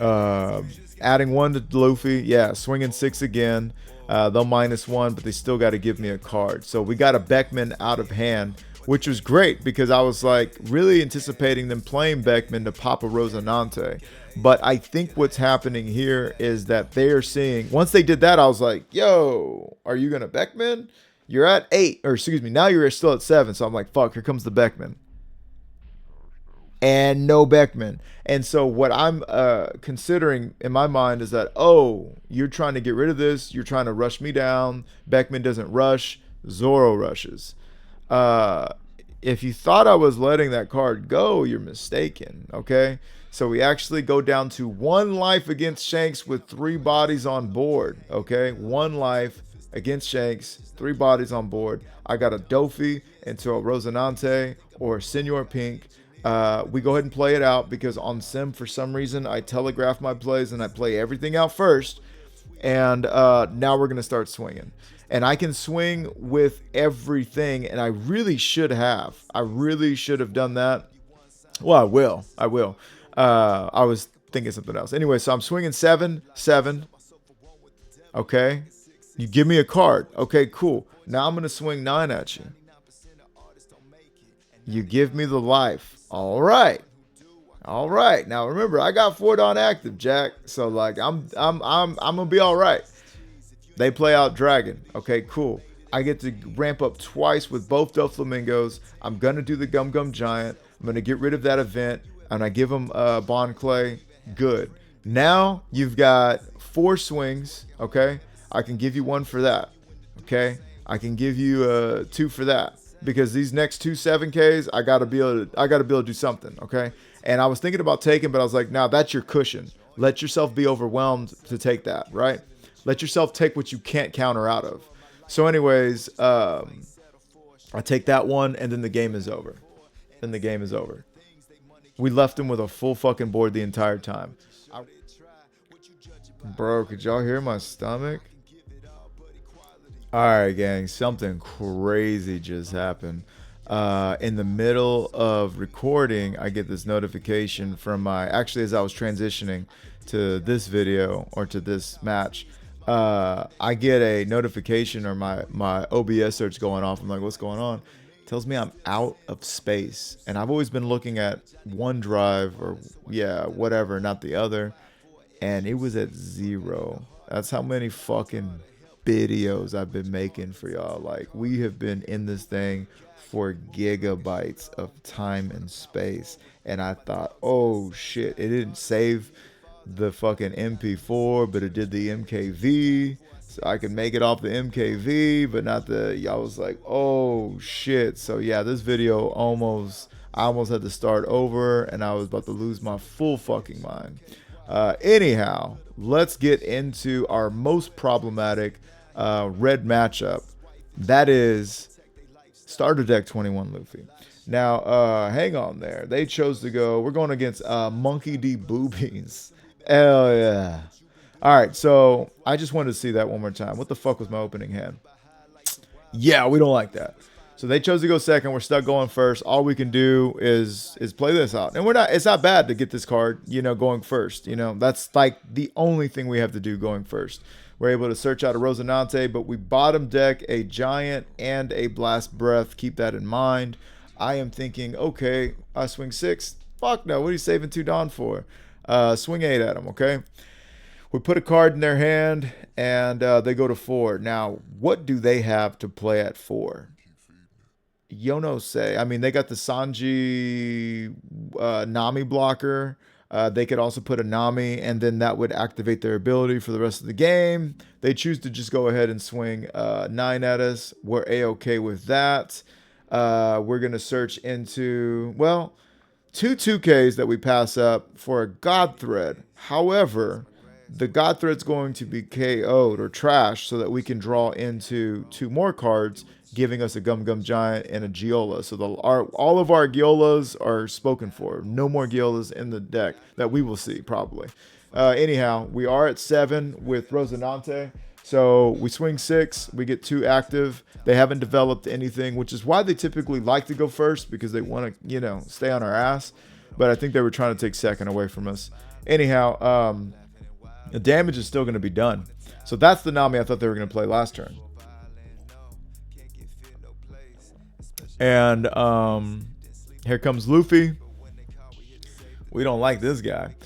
adding 1 to Luffy. Yeah, swinging 6 again. They'll -1, but they still got to give me a card. So we got a Beckman out of hand, which was great because I was like really anticipating them playing Beckman to pop a Rosinante. But I think what's happening here is that they are seeing, once they did that, I was like, yo, are you going to Beckman? You're at 8, or excuse me, now you're still at 7. So I'm like, fuck, here comes the Beckman. And no Beckman. And so what I'm considering in my mind is that, oh, you're trying to get rid of this. You're trying to rush me down. Beckman doesn't rush. Zoro rushes. If you thought I was letting that card go, you're mistaken, okay? So we actually go down to 1 life against Shanks with 3 bodies on board, okay? 1 life against Shanks, 3 bodies on board. I got a Dofi into a Rosinante or Senor Pink. We go ahead and play it out because on Sim, for some reason, I telegraph my plays and I play everything out first. And now we're going to start swinging. And I can swing with everything, and I really should have. I really should have done that. Well, I will. I will. I was thinking something else. Anyway, so I'm swinging 7, 7. Okay. You give me a card. Okay, cool. Now I'm going to swing 9 at you. You give me the life. All right. All right. Now remember, I got 4 Dawn active, Jack. So like I'm gonna be all right. They play out Dragon. Okay, cool. I get to ramp up twice with both Doflamingos. I'm gonna do the Gum Gum Giant. I'm gonna get rid of that event, and I give them Bond Clay. Good. Now you've got 4 swings. Okay, I can give you 1 for that. Okay, I can give you 2 for that. Because these next 2 7Ks, I gotta be able to do something, okay? And I was thinking about taking, but I was like, nah, that's your cushion. Let yourself be overwhelmed to take that, right? Let yourself take what you can't counter out of. So anyways, I take that one, and then the game is over. Then the game is over. We left him with a full fucking board the entire time. Bro, could y'all hear my stomach? Alright, gang, something crazy just happened. In the middle of recording, I get this notification from actually as I was transitioning to this video or to this match, I get a notification or my OBS search going off. I'm like, what's going on? It tells me I'm out of space. And I've always been looking at OneDrive or, yeah, whatever, not the other. And it was at 0. That's how many fucking videos I've been making for y'all. Like, we have been in this thing for gigabytes of time and space, and I thought, oh shit, it didn't save the fucking MP4, but it did the MKV, so I could make it off the MKV, but not the, y'all was like, oh shit. So yeah, this video I almost had to start over, and I was about to lose my full fucking mind. Anyhow, let's get into our most problematic red matchup. That is starter deck 21 Luffy. Now, hang on there. They chose to go. We're going against Monkey D. Boobies. Hell yeah. All right, so I just wanted to see that one more time. What the fuck was my opening hand? Yeah, we don't like that. So they chose to go second. We're stuck going first. All we can do is play this out. And it's not bad to get this card, going first. That's like the only thing we have to do going first. We're able to search out a Rosinante, but we bottom deck a Giant and a Blast Breath. Keep that in mind. I am thinking, okay, I swing 6. Fuck no. What are you saving 2 Dawn for? Swing 8 at them, okay? We put a card in their hand, and they go to 4. Now, what do they have to play at 4? Yono say. I mean, they got the Sanji Nami blocker. They could also put a Nami, and then that would activate their ability for the rest of the game. They choose to just go ahead and swing 9 at us. We're A-okay with that. We're going to search into, well, 2 2Ks that we pass up for a God Thread. However, the God Thread's going to be KO'd or trashed so that we can draw into 2 more cards, giving us a Gum Gum Giant and a Giola. So all of our Giolas are spoken for. No more Giolas in the deck that we will see, probably. Anyhow, we are at 7 with Rosinante. So we swing 6. We get 2 active. They haven't developed anything, which is why they typically like to go first, because they want to, stay on our ass. But I think they were trying to take second away from us. Anyhow, the damage is still going to be done. So that's the Nami I thought they were going to play last turn. And here comes Luffy. We don't like this guy.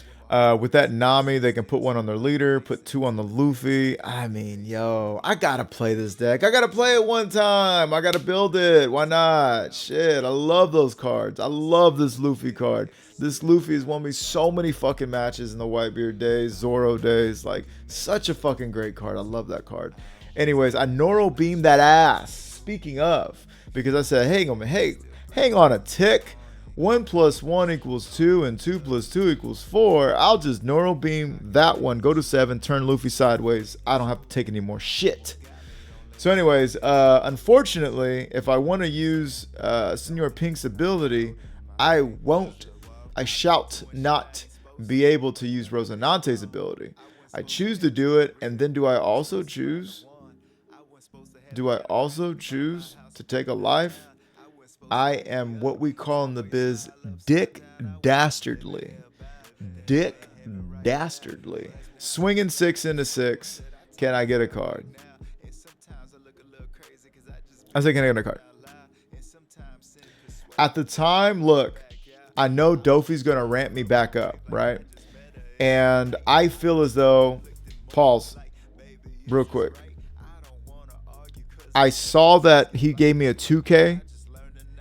With that Nami, they can put 1 on their leader, put 2 on the Luffy. I mean, yo, I got to play this deck. I got to play it one time. I got to build it. Why not? Shit, I love those cards. I love this Luffy card. This Luffy has won me so many fucking matches in the Whitebeard days, Zoro days. Like, such a fucking great card. I love that card. Anyways, I Noro beam that ass. Speaking of, because I said, hang on a tick. 1 + 1 = 2, and 2 + 2 = 4. I'll just Noro beam that one, go to 7, turn Luffy sideways. I don't have to take any more shit. So anyways, unfortunately, if I want to use Senor Pink's ability, I shall not be able to use Rosinante's ability. I choose to do it, and then do I also choose to take a life? I am what we call in the biz Dick Dastardly. Dick Dastardly. Swinging 6 into 6. Can I get a card? I say, can I get a card? At the time, look, I know Dofi's going to ramp me back up, right? And I feel as though, pause, real quick. I saw that he gave me a 2K.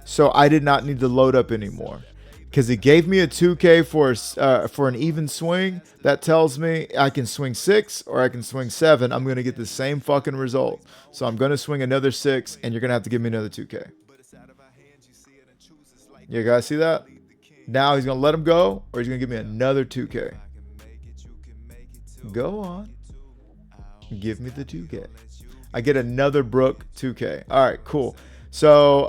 So I did not need to load up anymore, because he gave me a 2K for an even swing. That tells me I can swing 6 or I can swing 7. I'm going to get the same fucking result. So I'm going to swing another 6, and you're going to have to give me another 2K. You guys see that? Now he's going to let him go, or he's going to give me another 2K. Go on. Give me the 2K. I get another Brook 2K. All right, cool. So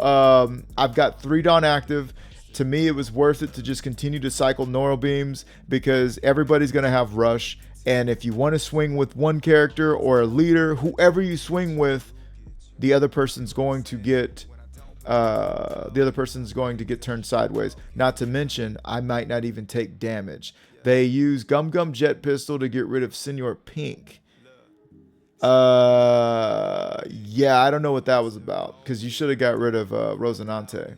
I've got 3 Dawn active. To me, it was worth it to just continue to cycle Noro beams, because everybody's going to have rush. And if you want to swing with one character or a leader, whoever you swing with, the other person's going to get turned sideways. Not to mention, I might not even take damage. They use Gum Gum Jet Pistol to get rid of Senor Pink. Yeah, I don't know what that was about, because you should have got rid of Rosinante.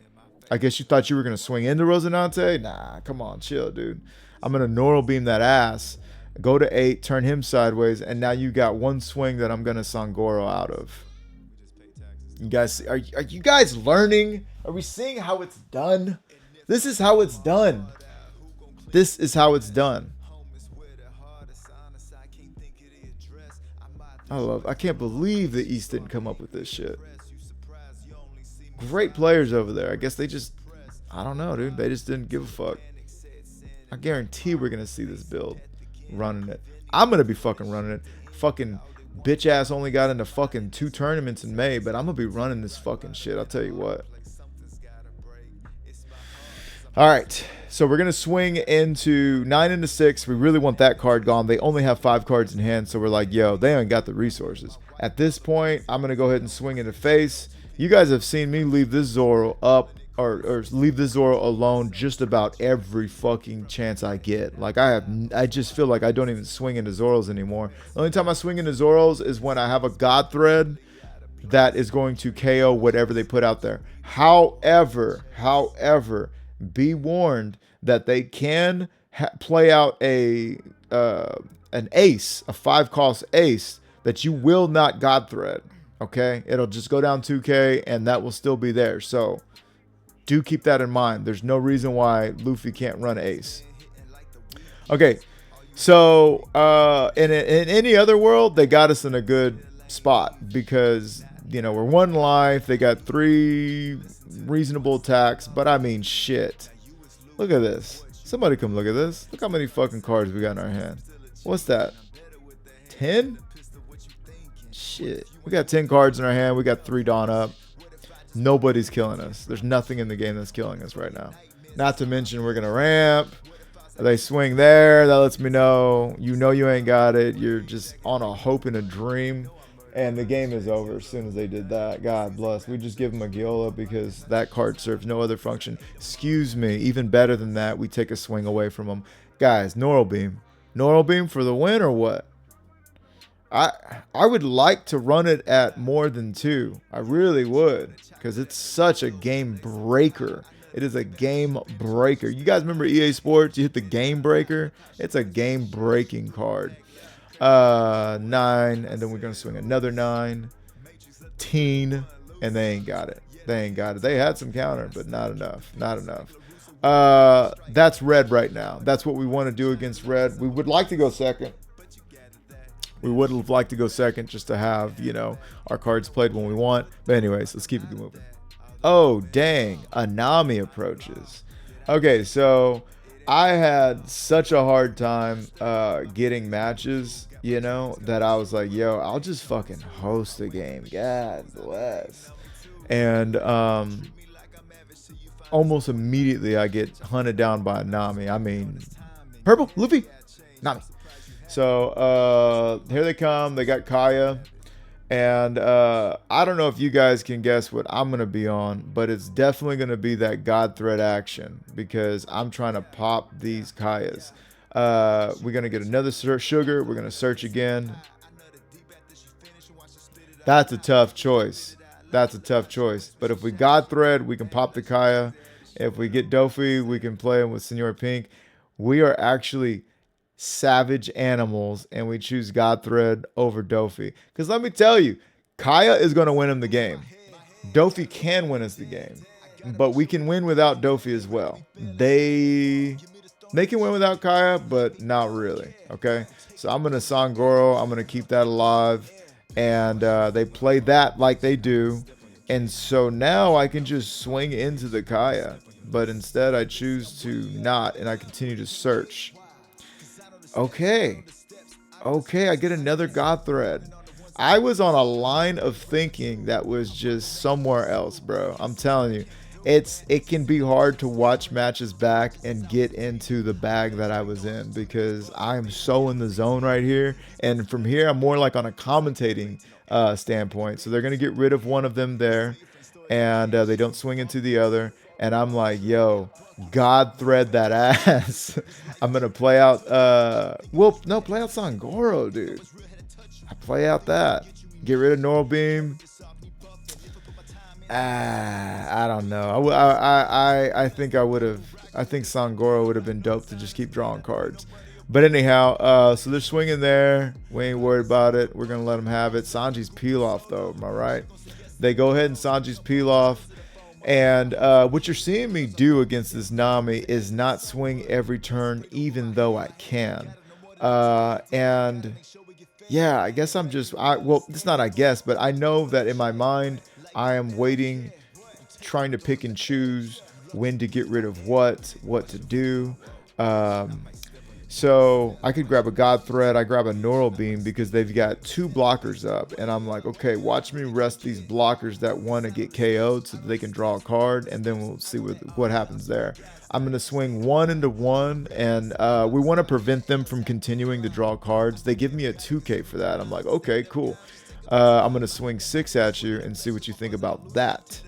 I guess you thought you were going to swing into Rosinante? Nah, come on, chill, dude. I'm going to Noro beam that ass, go to 8, turn him sideways, and now you got 1 swing that I'm going to Sangoro out of. You guys, are you guys learning? Are we seeing how it's done? This is how it's done. This is how it's done. I can't believe the East didn't come up with this shit. Great players over there. I guess they just, I don't know, dude. They just didn't give a fuck. I guarantee we're going to see this build running it. I'm going to be fucking running it. Fucking bitch ass only got into fucking 2 tournaments in May, but I'm going to be running this fucking shit. I'll tell you what. All right. So we're going to swing into 9 into 6. We really want that card gone. They only have 5 cards in hand. So we're like, yo, they ain't got the resources. At this point, I'm going to go ahead and swing into face, You guys have seen me leave this Zoro up or leave this Zoro alone just about every fucking chance I get. Like I just feel like I don't even swing into Zoros anymore. The only time I swing into Zoros is when I have a God Thread that is going to KO whatever they put out there. However, be warned that they can play out an ace, a 5-cost ace that you will not God Thread. Okay, it'll just go down 2k and that will still be there. So do keep that in mind. There's no reason why Luffy can't run ace. Okay, so in any other world, they got us in a good spot because, you know, we're 1 life. They got 3 reasonable attacks, but I mean, shit. Look at this. Somebody come look at this. Look how many fucking cards we got in our hand. What's that? 10? Shit. We got 10 cards in our hand. We got 3 Dawn up. Nobody's killing us. There's nothing in the game that's killing us right now. Not to mention we're going to ramp. They swing there. That lets me know you ain't got it. You're just on a hope and a dream. And the game is over as soon as they did that. God bless. We just give them a Giola because that card serves no other function. Excuse me. Even better than that, we take a swing away from them. Guys, Neural Beam. Neural Beam for the win or what? I would like to run it at more than 2. I really would, because it's such a game breaker. It is a game breaker. You guys remember EA Sports? You hit the game breaker. It's a game breaking card. 9, and then we're gonna swing another 9. 10, and they ain't got it. They had some counter, but not enough. That's red right now. That's what we want to do against red. We would like to go second. We would have liked to go second just to have, you know, our cards played when we want. But anyways, let's keep it moving. Oh, dang. A Nami approaches. Okay, so I had such a hard time getting matches, you know, that I was like, yo, I'll just fucking host the game. God bless. And almost immediately I get hunted down by Nami. I mean, purple, Luffy, Nami. So here they come. They got Kaya. And I don't know if you guys can guess what I'm going to be on, but it's definitely going to be that God Thread action because I'm trying to pop these Kayas. We're going to get another sugar. We're going to search again. That's a tough choice. But if we God Thread, we can pop the Kaya. If we get Dofi, we can play him with Senor Pink. We are actually savage animals, and we choose God Thread over Dofi. Because let me tell you, Kaya is going to win him the game. Dofi can win us the game, but we can win without Dofi as well. They can win without Kaya, but not really. Okay, so I'm going to Sangoro. I'm going to keep that alive, and they play that like they do, and so now I can just swing into the Kaya, but instead I choose to not, and I continue to search. Okay, I get another God Thread. I was on a line of thinking that was just somewhere else, bro. I'm telling you, it can be hard to watch matches back and get into the bag that I was in because I am so in the zone right here. And from here, I'm more like on a commentating standpoint. So they're going to get rid of one of them there, and they don't swing into the other. And I'm like, yo, God Thread that ass. I'm going to play out, play out Sangoro, dude. I play out that. Get rid of Neural Beam. I don't know. I think Sangoro would have been dope to just keep drawing cards. But anyhow, so they're swinging there. We ain't worried about it. We're going to let them have it. Sanji's peel off, though. Am I right? They go ahead and Sanji's peel off. And what you're seeing me do against this Nami is not swing every turn, even though I can. And yeah, I guess it's not I guess, but I know that in my mind, I am waiting, trying to pick and choose when to get rid of what to do. So I could grab a God Thread. I grab a Neural Beam because they've got 2 blockers up. And I'm like, okay, watch me rest these blockers that want to get KO'd so that they can draw a card. And then we'll see what happens there. I'm going to swing 1 into 1. And we want to prevent them from continuing to draw cards. They give me a 2K for that. I'm like, okay, cool. I'm going to swing 6 at you and see what you think about that.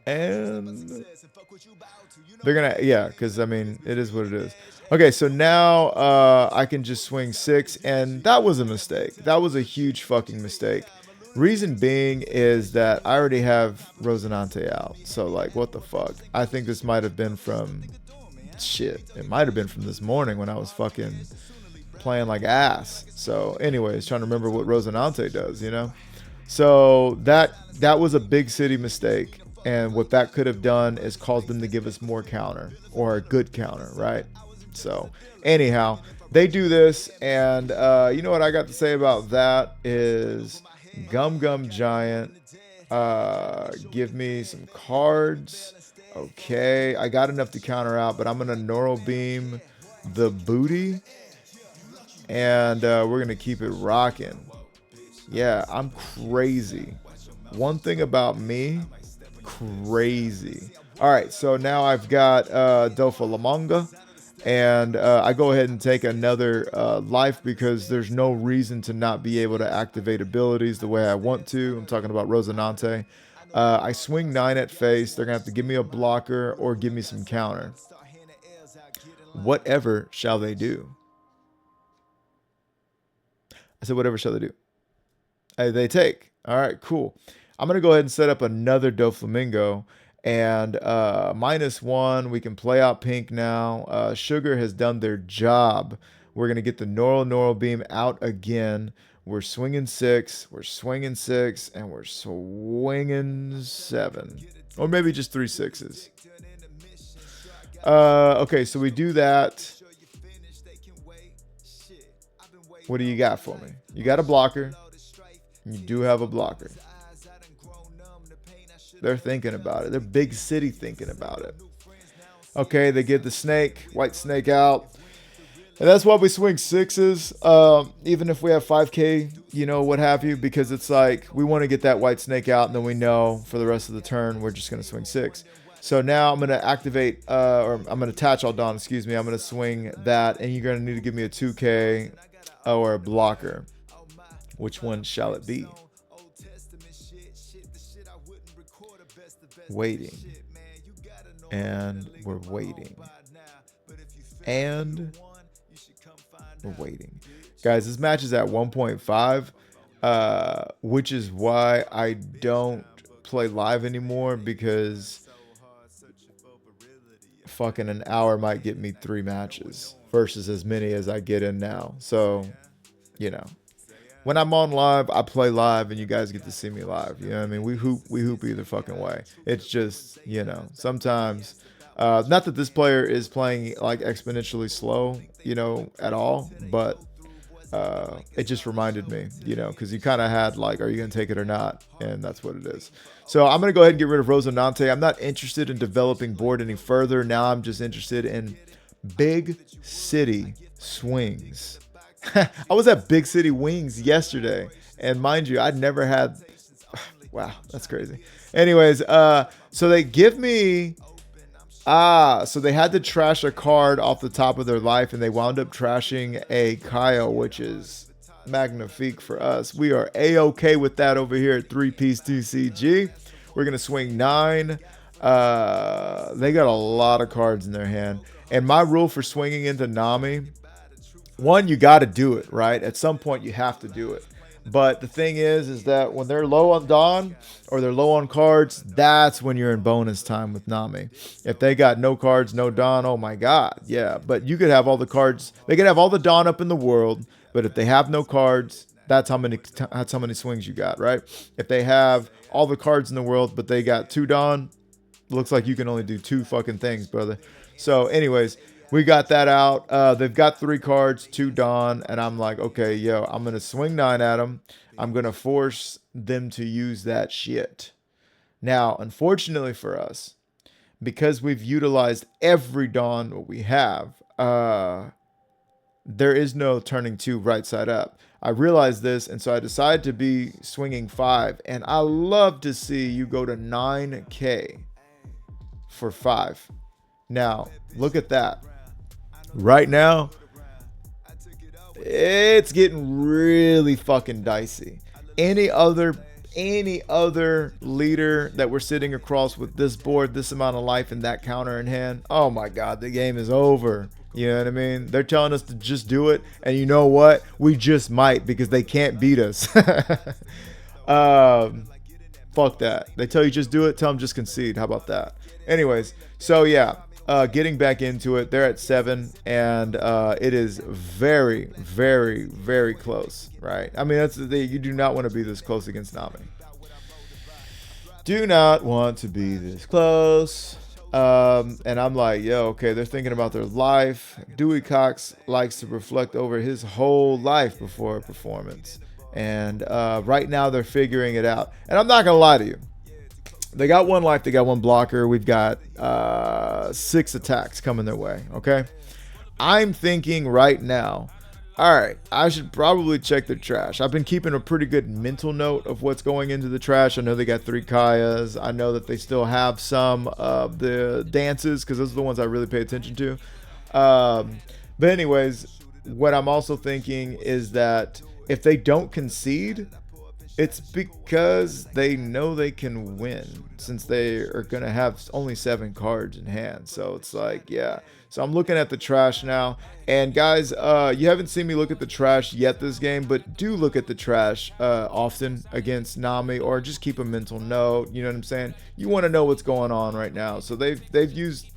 And they're going to, yeah, because, I mean, it is what it is. Okay, so now I can just swing 6, and that was a mistake. That was a huge fucking mistake. Reason being is that I already have Rosinante out. So, like, what the fuck? I think this might have been from... Shit. It might have been from this morning when I was fucking playing like ass. So, anyways, trying to remember what Rosinante does, you know? So, that was a big city mistake. And what that could have done is caused them to give us more counter. Or a good counter, right? So, anyhow, they do this. And you know what I got to say about that is... Gum Gum Giant, give me some cards. Okay, I got enough to counter out, but I'm gonna Neural Beam the booty, and we're gonna keep it rocking. Yeah, I'm crazy. One thing about me, crazy. All right, so now I've got Dofalamonga. And I go ahead and take another life because there's no reason to not be able to activate abilities the way I want to. I'm talking about Rosinante. I swing 9 at face. They're going to have to give me a blocker or give me some counter. Whatever shall they do? I said, whatever shall they do? They take. All right, cool. I'm going to go ahead and set up another Doflamingo. And -1, we can play out pink now. Sugar has done their job. We're going to get the Neural Beam out again. We're swinging 6. We're swinging 6. And we're swinging 7. Or maybe just 3 6s. Okay, so we do that. What do you got for me? You got a blocker. You do have a blocker. They're thinking about it. They're big city thinking about it. Okay, they get the snake, white snake out. And that's why we swing 6s, even if we have 5k, you know, what have you, because it's like we want to get that white snake out, and then we know for the rest of the turn we're just going to swing 6. So now I'm going to activate, or I'm going to attach all dawn, excuse me. I'm going to swing that, and you're going to need to give me a 2k or a blocker. Which one shall it be? Waiting. And we're waiting. And we're waiting. Guys, this match is at 1.5, which is why I don't play live anymore, because fucking an hour might get me 3 matches versus as many as I get in now. So, you know. When I'm on live, I play live, and you guys get to see me live. You know what I mean? We hoop either fucking way. It's just, you know, sometimes, not that this player is playing like exponentially slow, you know, at all, but it just reminded me, you know, because you kind of had like, are you going to take it or not? And that's what it is. So I'm going to go ahead and get rid of Rosinante. I'm not interested in developing board any further. Now I'm just interested in big city swings. I was at Big City Wings yesterday, and mind you, I'd never had... Wow, that's crazy. Anyways, so they give me... so they had to trash a card off the top of their life, and they wound up trashing a Kyle, which is magnifique for us. We are A-okay with that over here at 3-piece TCG. We're going to swing 9. They got a lot of cards in their hand. And my rule for swinging into Nami... One, you got to do it, right? At some point, you have to do it. But the thing is that when they're low on Dawn or they're low on cards, that's when you're in bonus time with Nami. If they got no cards, no Dawn, oh my God, yeah. But you could have all the cards. They could have all the Dawn up in the world, but if they have no cards, that's how many swings you got, right? If they have all the cards in the world, but they got 2 Dawn, looks like you can only do 2 fucking things, brother. So anyways... We got that out. They've got 3 cards, 2 Dawn, and I'm like, okay, yo, I'm going to swing 9 at them. I'm going to force them to use that shit. Now, unfortunately for us, because we've utilized every Dawn what we have, there is no turning 2 right side up. I realized this, and so I decided to be swinging 5, and I love to see you go to 9K for 5. Now, look at that. Right now, it's getting really fucking dicey. Any other leader that we're sitting across with this board, this amount of life and that counter in hand, oh my god, the game is over. You know what I mean? They're telling us to just do it, and you know what? We just might, because they can't beat us. Fuck that. They tell you just do it, tell them just concede. How about that? Anyways, so yeah, getting back into it, they're at 7, and it is very, very, very close, right? I mean, that's the thing. You do not want to be this close against Nami. Do not want to be this close. And I'm like, yo, okay, they're thinking about their life. Dewey Cox likes to reflect over his whole life before a performance. And right now they're figuring it out. And I'm not going to lie to you. They got 1 life. They got 1 blocker. We've got 6 attacks coming their way. Okay. I'm thinking right now, all right, I should probably check their trash. I've been keeping a pretty good mental note of what's going into the trash. I know they got 3 Kayas. I know that they still have some of the dances, because those are the ones I really pay attention to. But anyways, what I'm also thinking is that if they don't concede, it's because they know they can win, since they are going to have only 7 cards in hand. So it's like, yeah. So I'm looking at the trash now. And guys, you haven't seen me look at the trash yet this game, but do look at the trash often against Nami, or just keep a mental note. You know what I'm saying? You want to know what's going on right now. So they've used,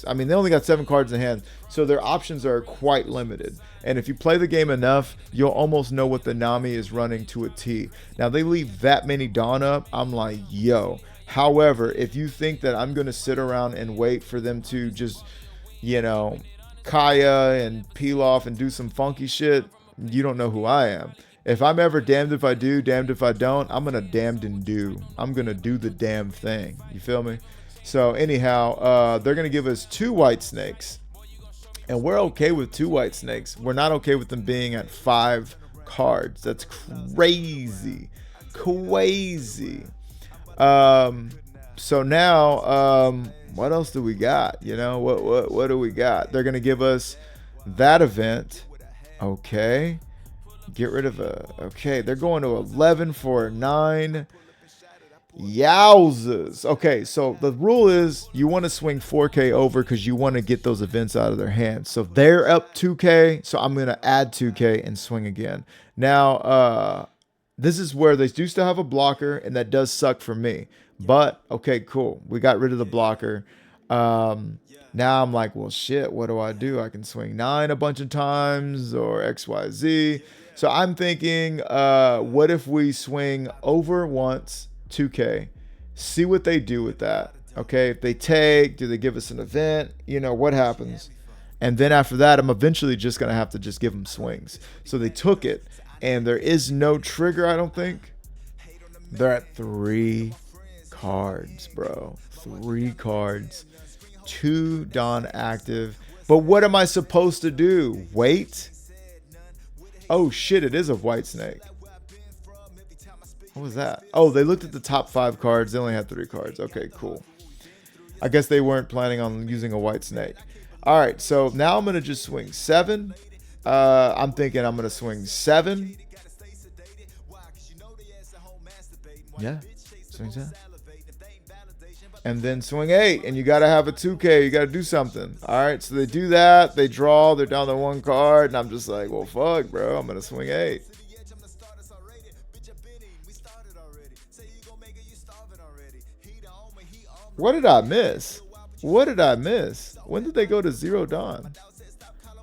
I mean, they only got 7 cards in hand, so their options are quite limited. And if you play the game enough, you'll almost know what the Nami is running to a T. Now, they leave that many Dawn up. I'm like, yo. However, if you think that I'm going to sit around and wait for them to just, you know, Kaya and peel off and do some funky shit, you don't know who I am. If I'm ever damned if I do, damned if I don't, I'm going to damned and do. I'm going to do the damn thing. You feel me? So anyhow, they're going to give us 2 white snakes. And we're okay with 2 white snakes. We're not okay with them being at 5 cards. That's crazy. Crazy. So now, what else do we got? You know, what do we got? They're going to give us that event. Okay. Get rid of okay, they're going to 11 for a 9. Yowzers. Okay, so the rule is you want to swing 4K over because you want to get those events out of their hands. So they're up 2K, so I'm going to add 2K and swing again. Now, this is where they do still have a blocker, and that does suck for me. But, okay, cool. We got rid of the blocker. Now I'm like, well, shit, what do? I can swing 9 a bunch of times, or XYZ. So I'm thinking, what if we swing over once, 2K, see what they do with that. Okay, if they take, do they give us an event? You know, what happens? And then after that, I'm eventually just going to have to just give them swings. So they took it, and there is no trigger, I don't think. They're at 3 cards, bro. 3 cards. 2 Dawn active. But what am I supposed to do? Wait? Oh, shit, it is a white snake. What was that? Oh, they looked at the top 5 cards. They only had 3 cards. Okay, cool. I guess they weren't planning on using a white snake. All right, so now I'm going to just swing 7. I'm thinking I'm going to swing 7. Yeah, swing 7. And then swing 8. And you got to have a 2K. You got to do something. All right, so they do that. They draw. They're down to 1 card. And I'm just like, well, fuck, bro. I'm going to swing 8. What did I miss? What did I miss? When did they go to 0 Dawn?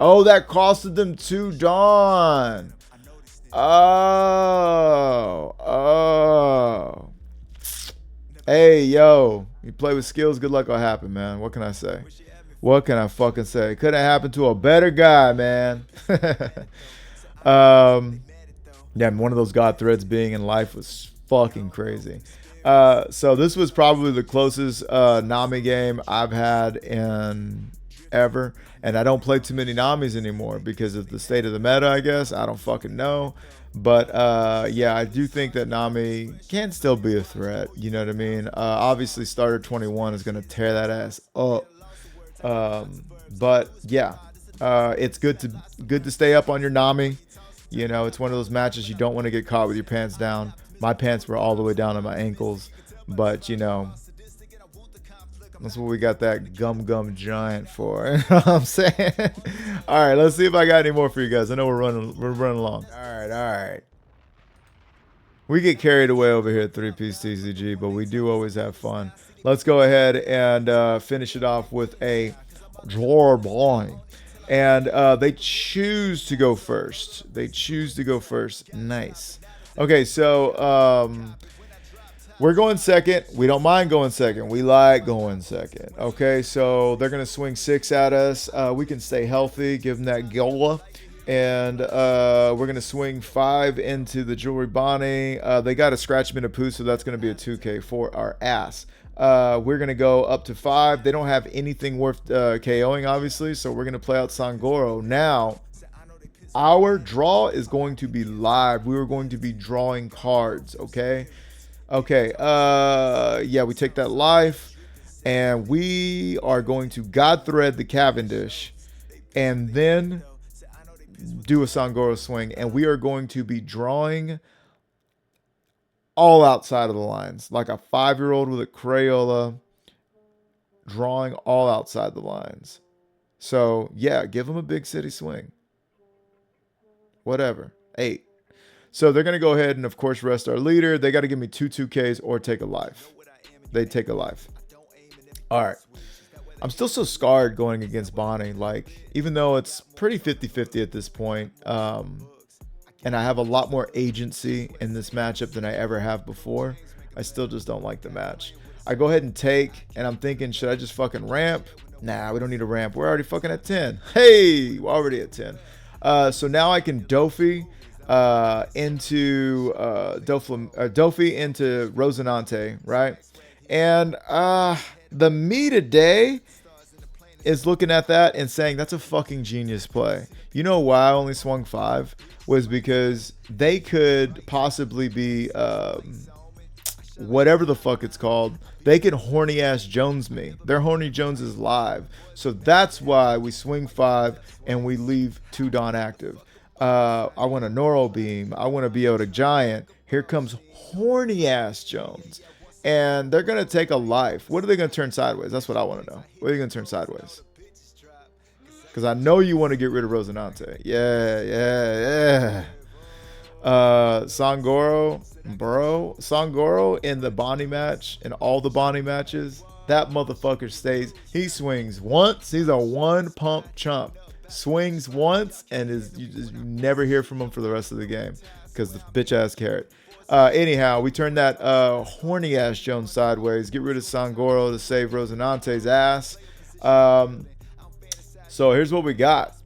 Oh, that costed them 2 Dawn. Oh. Hey, yo. You play with skills, good luck will happen, man. What can I say? What can I fucking say? Couldn't happen to a better guy, man. Yeah, one of those God threads being in life was fucking crazy. So this was probably the closest Nami game I've had in ever, and I don't play too many Namis anymore because of the state of the meta, I guess. I don't fucking know, but yeah, I do think that Nami can still be a threat. You know what I mean? Obviously starter 21 is gonna tear that ass up, but yeah, it's good to stay up on your Nami. You know, it's one of those matches you don't want to get caught with your pants down. My pants were all the way down to my ankles, but you know, that's what we got that gum giant for. You know what I'm saying? All right, let's see if I got any more for you guys. I know we're running along. All right. We get carried away over here at 3-Piece TCG, but we do always have fun. Let's go ahead and finish it off with a draw boy. And they choose to go first. Nice. Okay, so we're going second. We don't mind going second. We like going second. Okay, so they're going to swing 6 at us. We can stay healthy, give them that gola. And we're going to swing 5 into the Jewelry Bonnie. They got a Scratch Minapoo, so that's going to be a 2K for our ass. We're going to go up to 5. They don't have anything worth KOing, obviously, so we're going to play out Sangoro. Now, our draw is going to be live. We are going to be drawing cards, okay? Okay, yeah, we take that life, and we are going to God Thread the Cavendish, and then do a Sangoro swing, and we are going to be drawing all outside of the lines, like a 5-year-old with a Crayola, drawing all outside the lines. So, yeah, give them a big city swing. Whatever. 8. So they're going to go ahead and, of course, rest our leader. They got to give me 2 2Ks or take a life. They take a life. All right. I'm still so scarred going against Bonnie. Like, even though it's pretty 50-50 at this point, and I have a lot more agency in this matchup than I ever have before, I still just don't like the match. I go ahead and take, and I'm thinking, should I just fucking ramp? Nah, we don't need a ramp. We're already fucking at 10. Hey, we're already at 10. So now I can Doffy into Doffy into Rosinante, right? And the me today is looking at that and saying that's a fucking genius play. You know why I only swung 5 was because they could possibly be whatever the fuck it's called. They could horny ass Jones me. Their horny Jones is live, so that's why we swing 5 and we leave 2 Dawn active. I want a Noro Beam. I want to be able to Giant. Here comes horny ass Jones. And they're going to take a life. What are they going to turn sideways? That's what I want to know. What are you going to turn sideways? Because I know you want to get rid of Rosinante. Yeah. Sangoro, bro. Sangoro in the Bonnie match, in all the Bonnie matches, that motherfucker stays. He swings once. He's a one pump chump. Swings once and you just never hear from him for the rest of the game because the bitch ass carrot. Anyhow, we turn that horny ass Jones sideways. Get rid of Sangoro to save Rosinante's ass. So here's what we got.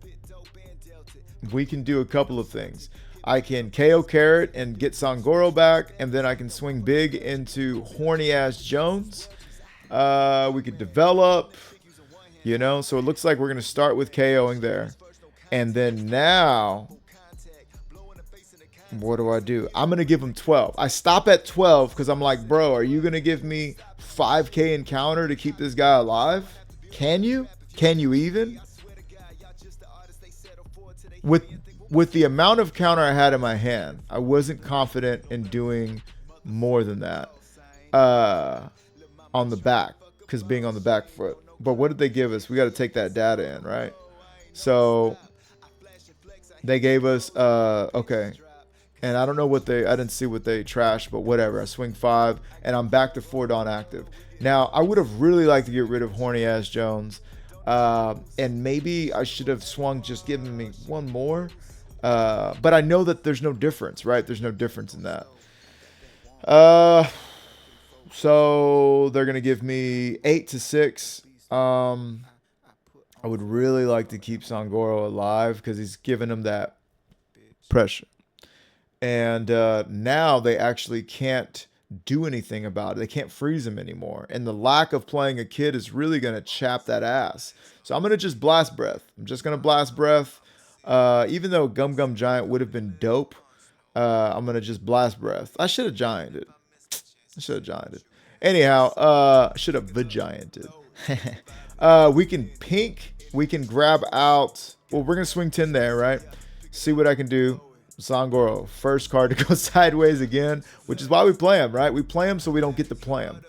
We can do a couple of things. I can KO Carrot and get Sangoro back, and then I can swing big into horny ass Jones. We could develop, you know. So it looks like we're gonna start with KOing there, and then now. What do? I'm going to give him 12. I stop at 12 because I'm like, bro, are you going to give me 5K encounter to keep this guy alive? Can you? Can you even? With the amount of counter I had in my hand, I wasn't confident in doing more than that on the back, because being on the back foot. But what did they give us? We got to take that data in, right? So they gave us, okay. And I don't know what I didn't see what they trashed, but whatever. I swing 5, and I'm back to 4 Dawn active. Now, I would have really liked to get rid of horny ass Jones. And maybe I should have swung just giving me 1 more. But I know that there's no difference, right? There's no difference in that. So they're going to give me 8 to 6. I would really like to keep Sangoro alive because he's giving him that pressure. And now they actually can't do anything about it. They can't freeze him anymore. And the lack of playing a kid is really going to chap that ass. So I'm going to just Blast Breath. I'm just going to Blast Breath. Even though Gum Giant would have been dope, I'm going to just Blast Breath. I should have Gianted. Anyhow, I should have Vagianted. We can pink. We can grab out. Well, we're going to swing 10 there, right? See what I can do. Sangoro, first card to go sideways again, which is why we play him, right? We play him so we don't get to play him.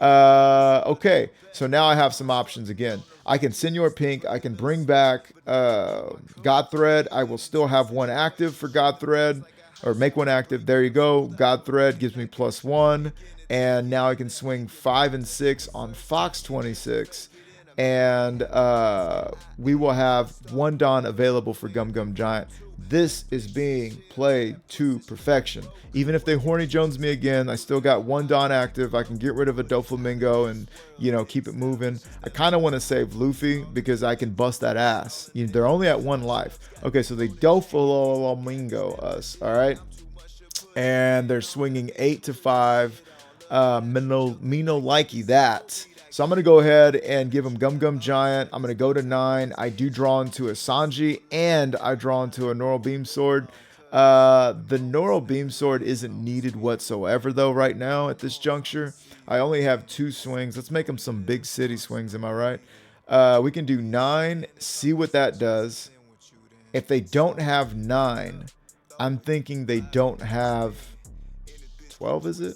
Okay, so now I have some options again. I can Senor Pink. I can bring back God Thread. I will still have one active for God Thread, or make one active. There you go. God Thread gives me +1, and now I can swing 5 and 6 on Fox 26. And we will have one Don available for Gum Gum Giant. This is being played to perfection. Even if they Horny Jones me again, I still got one Don active. I can get rid of a Doflamingo and, you know, keep it moving. I kind of want to save Luffy because I can bust that ass. They're only at 1 life. Okay, so they Doflamingo us, all right? And they're swinging 8 to 5. Mino likey that. So I'm going to go ahead and give him Gum Gum Giant. I'm going to go to 9. I do draw into a Sanji, and I draw into a Neural Beam Sword. The Neural Beam Sword isn't needed whatsoever, though, right now at this juncture. I only have 2 swings. Let's make them some big city swings, am I right? We can do 9, see what that does. If they don't have 9, I'm thinking they don't have 12, is it?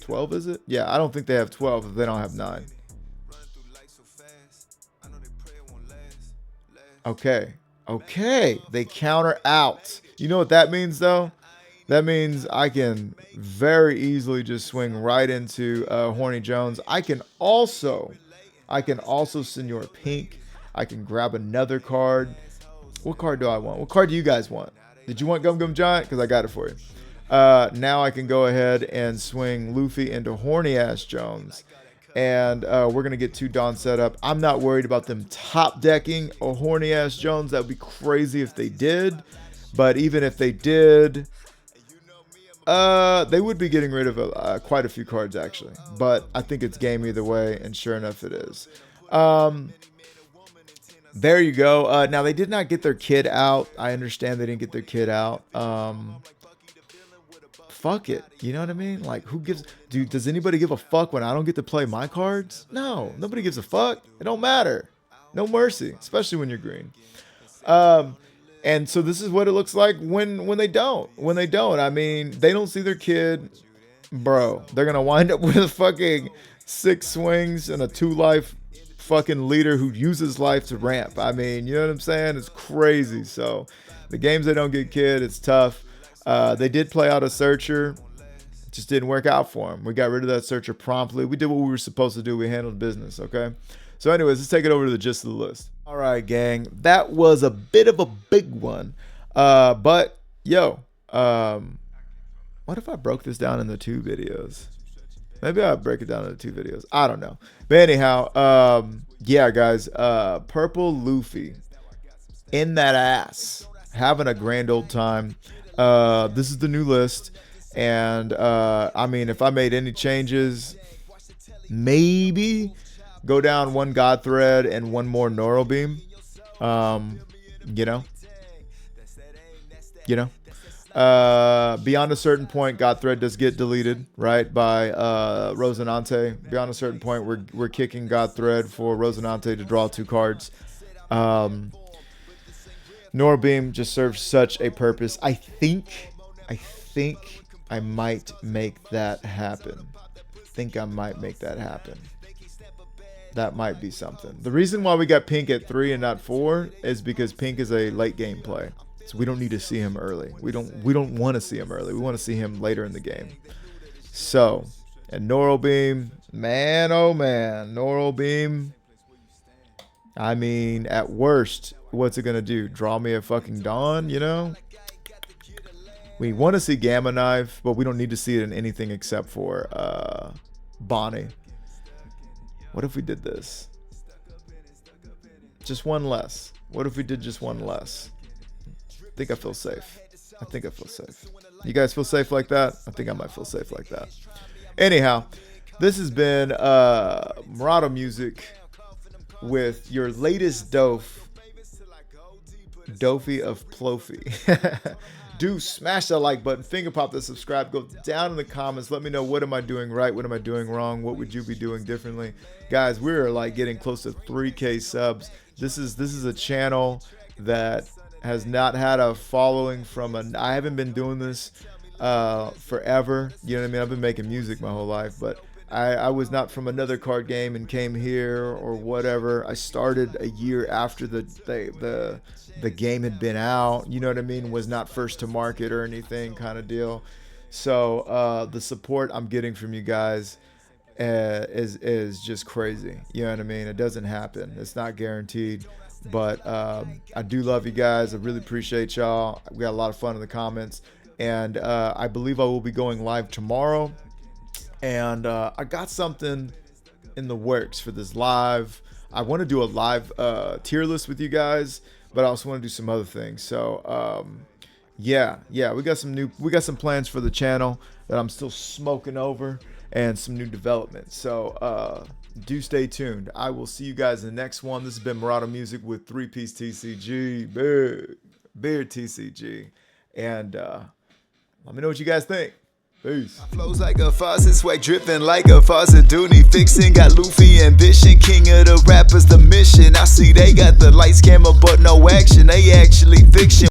12, is it? Yeah, I don't think they have 12 if they don't have 9. Okay. Okay. They counter out. You know what that means, though? That means I can very easily just swing right into Horny Jones. I can also Senor Pink. I can grab another card. What card do I want? What card do you guys want? Did you want Gum Gum Giant? Because I got it for you. Now I can go ahead and swing Luffy into Horny Ass Jones. And we're going to get 2 Dawn set up. I'm not worried about them top decking a Horny Ass Jones. That would be crazy if they did. But even if they did, they would be getting rid of quite a few cards, actually. But I think it's game either way, and sure enough it is. There you go. Now, they did not get their kid out. I understand they didn't get their kid out. Fuck it. You know what I mean? Like, who gives... Dude, does anybody give a fuck when I don't get to play my cards? No. Nobody gives a fuck. It don't matter. No mercy. Especially when you're green. And so this is what it looks like when they don't. When they don't. I mean, they don't see their kid. Bro, they're going to wind up with fucking 6 swings and a 2-life fucking leader who uses life to ramp. I mean, you know what I'm saying? It's crazy. So the games they don't get kid, it's tough. They did play out a searcher. Just didn't work out for them. We got rid of that searcher promptly. We did what we were supposed to do. We handled business, okay? So anyways, let's take it over to the gist of the list. All right, gang. That was a bit of a big one. But, yo, what if I broke this down into 2 videos? Maybe I'll break it down into 2 videos. I don't know. But anyhow, yeah, guys, Purple Luffy in that ass. Having a grand old time. This is the new list. And, I mean, if I made any changes, maybe go down 1 God Thread and 1 more Neural Beam. You know. Beyond a certain point, God Thread does get deleted, right, by Rosinante. Beyond a certain point, we're kicking God Thread for Rosinante to draw 2 cards. Neural Beam just serves such a purpose. I think I might make that happen. That might be something. The reason why we got Pink at 3 and not 4 is because Pink is a late game play. So we don't need to see him early. We don't want to see him early. We want to see him later in the game. So, and Neural Beam, man, oh man, Neural Beam. I mean, at worst, what's it gonna do? Draw me a fucking Dawn, you know? We want to see Gamma Knife, but we don't need to see it in anything except for Bonnie. What if we did this? Just 1 less. What if we did just 1 less? I think I feel safe. You guys feel safe like that? I think I might feel safe like that. Anyhow, this has been Murado Music with your latest Dofy of Ploffy. Do smash that like button, finger pop the subscribe, go down in the comments, let me know what am I doing right, what am I doing wrong, what would you be doing differently. Guys, we're like getting close to 3K subs. This is a channel that has not had a following from I haven't been doing this forever. You know what I mean? I've been making music my whole life, but I was not from another card game and came here or whatever. I started a year after the game had been out. You know what I mean? Was not first to market or anything kind of deal. So the support I'm getting from you guys is just crazy. You know what I mean? It doesn't happen. It's not guaranteed. But I do love you guys. I really appreciate y'all. We got a lot of fun in the comments. And I believe I will be going live tomorrow. And I got something in the works for this live. I want to do a live tier list with you guys, but I also want to do some other things. So yeah, we got some plans for the channel that I'm still smoking over, and some new developments. So do stay tuned. I will see you guys in the next one. This has been Murata Music with 3-Piece TCG, Beard TCG, and let me know what you guys think. Peace. Flows like a faucet, swag dripping like a faucet. Dooney fixing, got Luffy ambition, king of the rappers, the mission. I see they got the lights, camera, but no action. They actually fiction.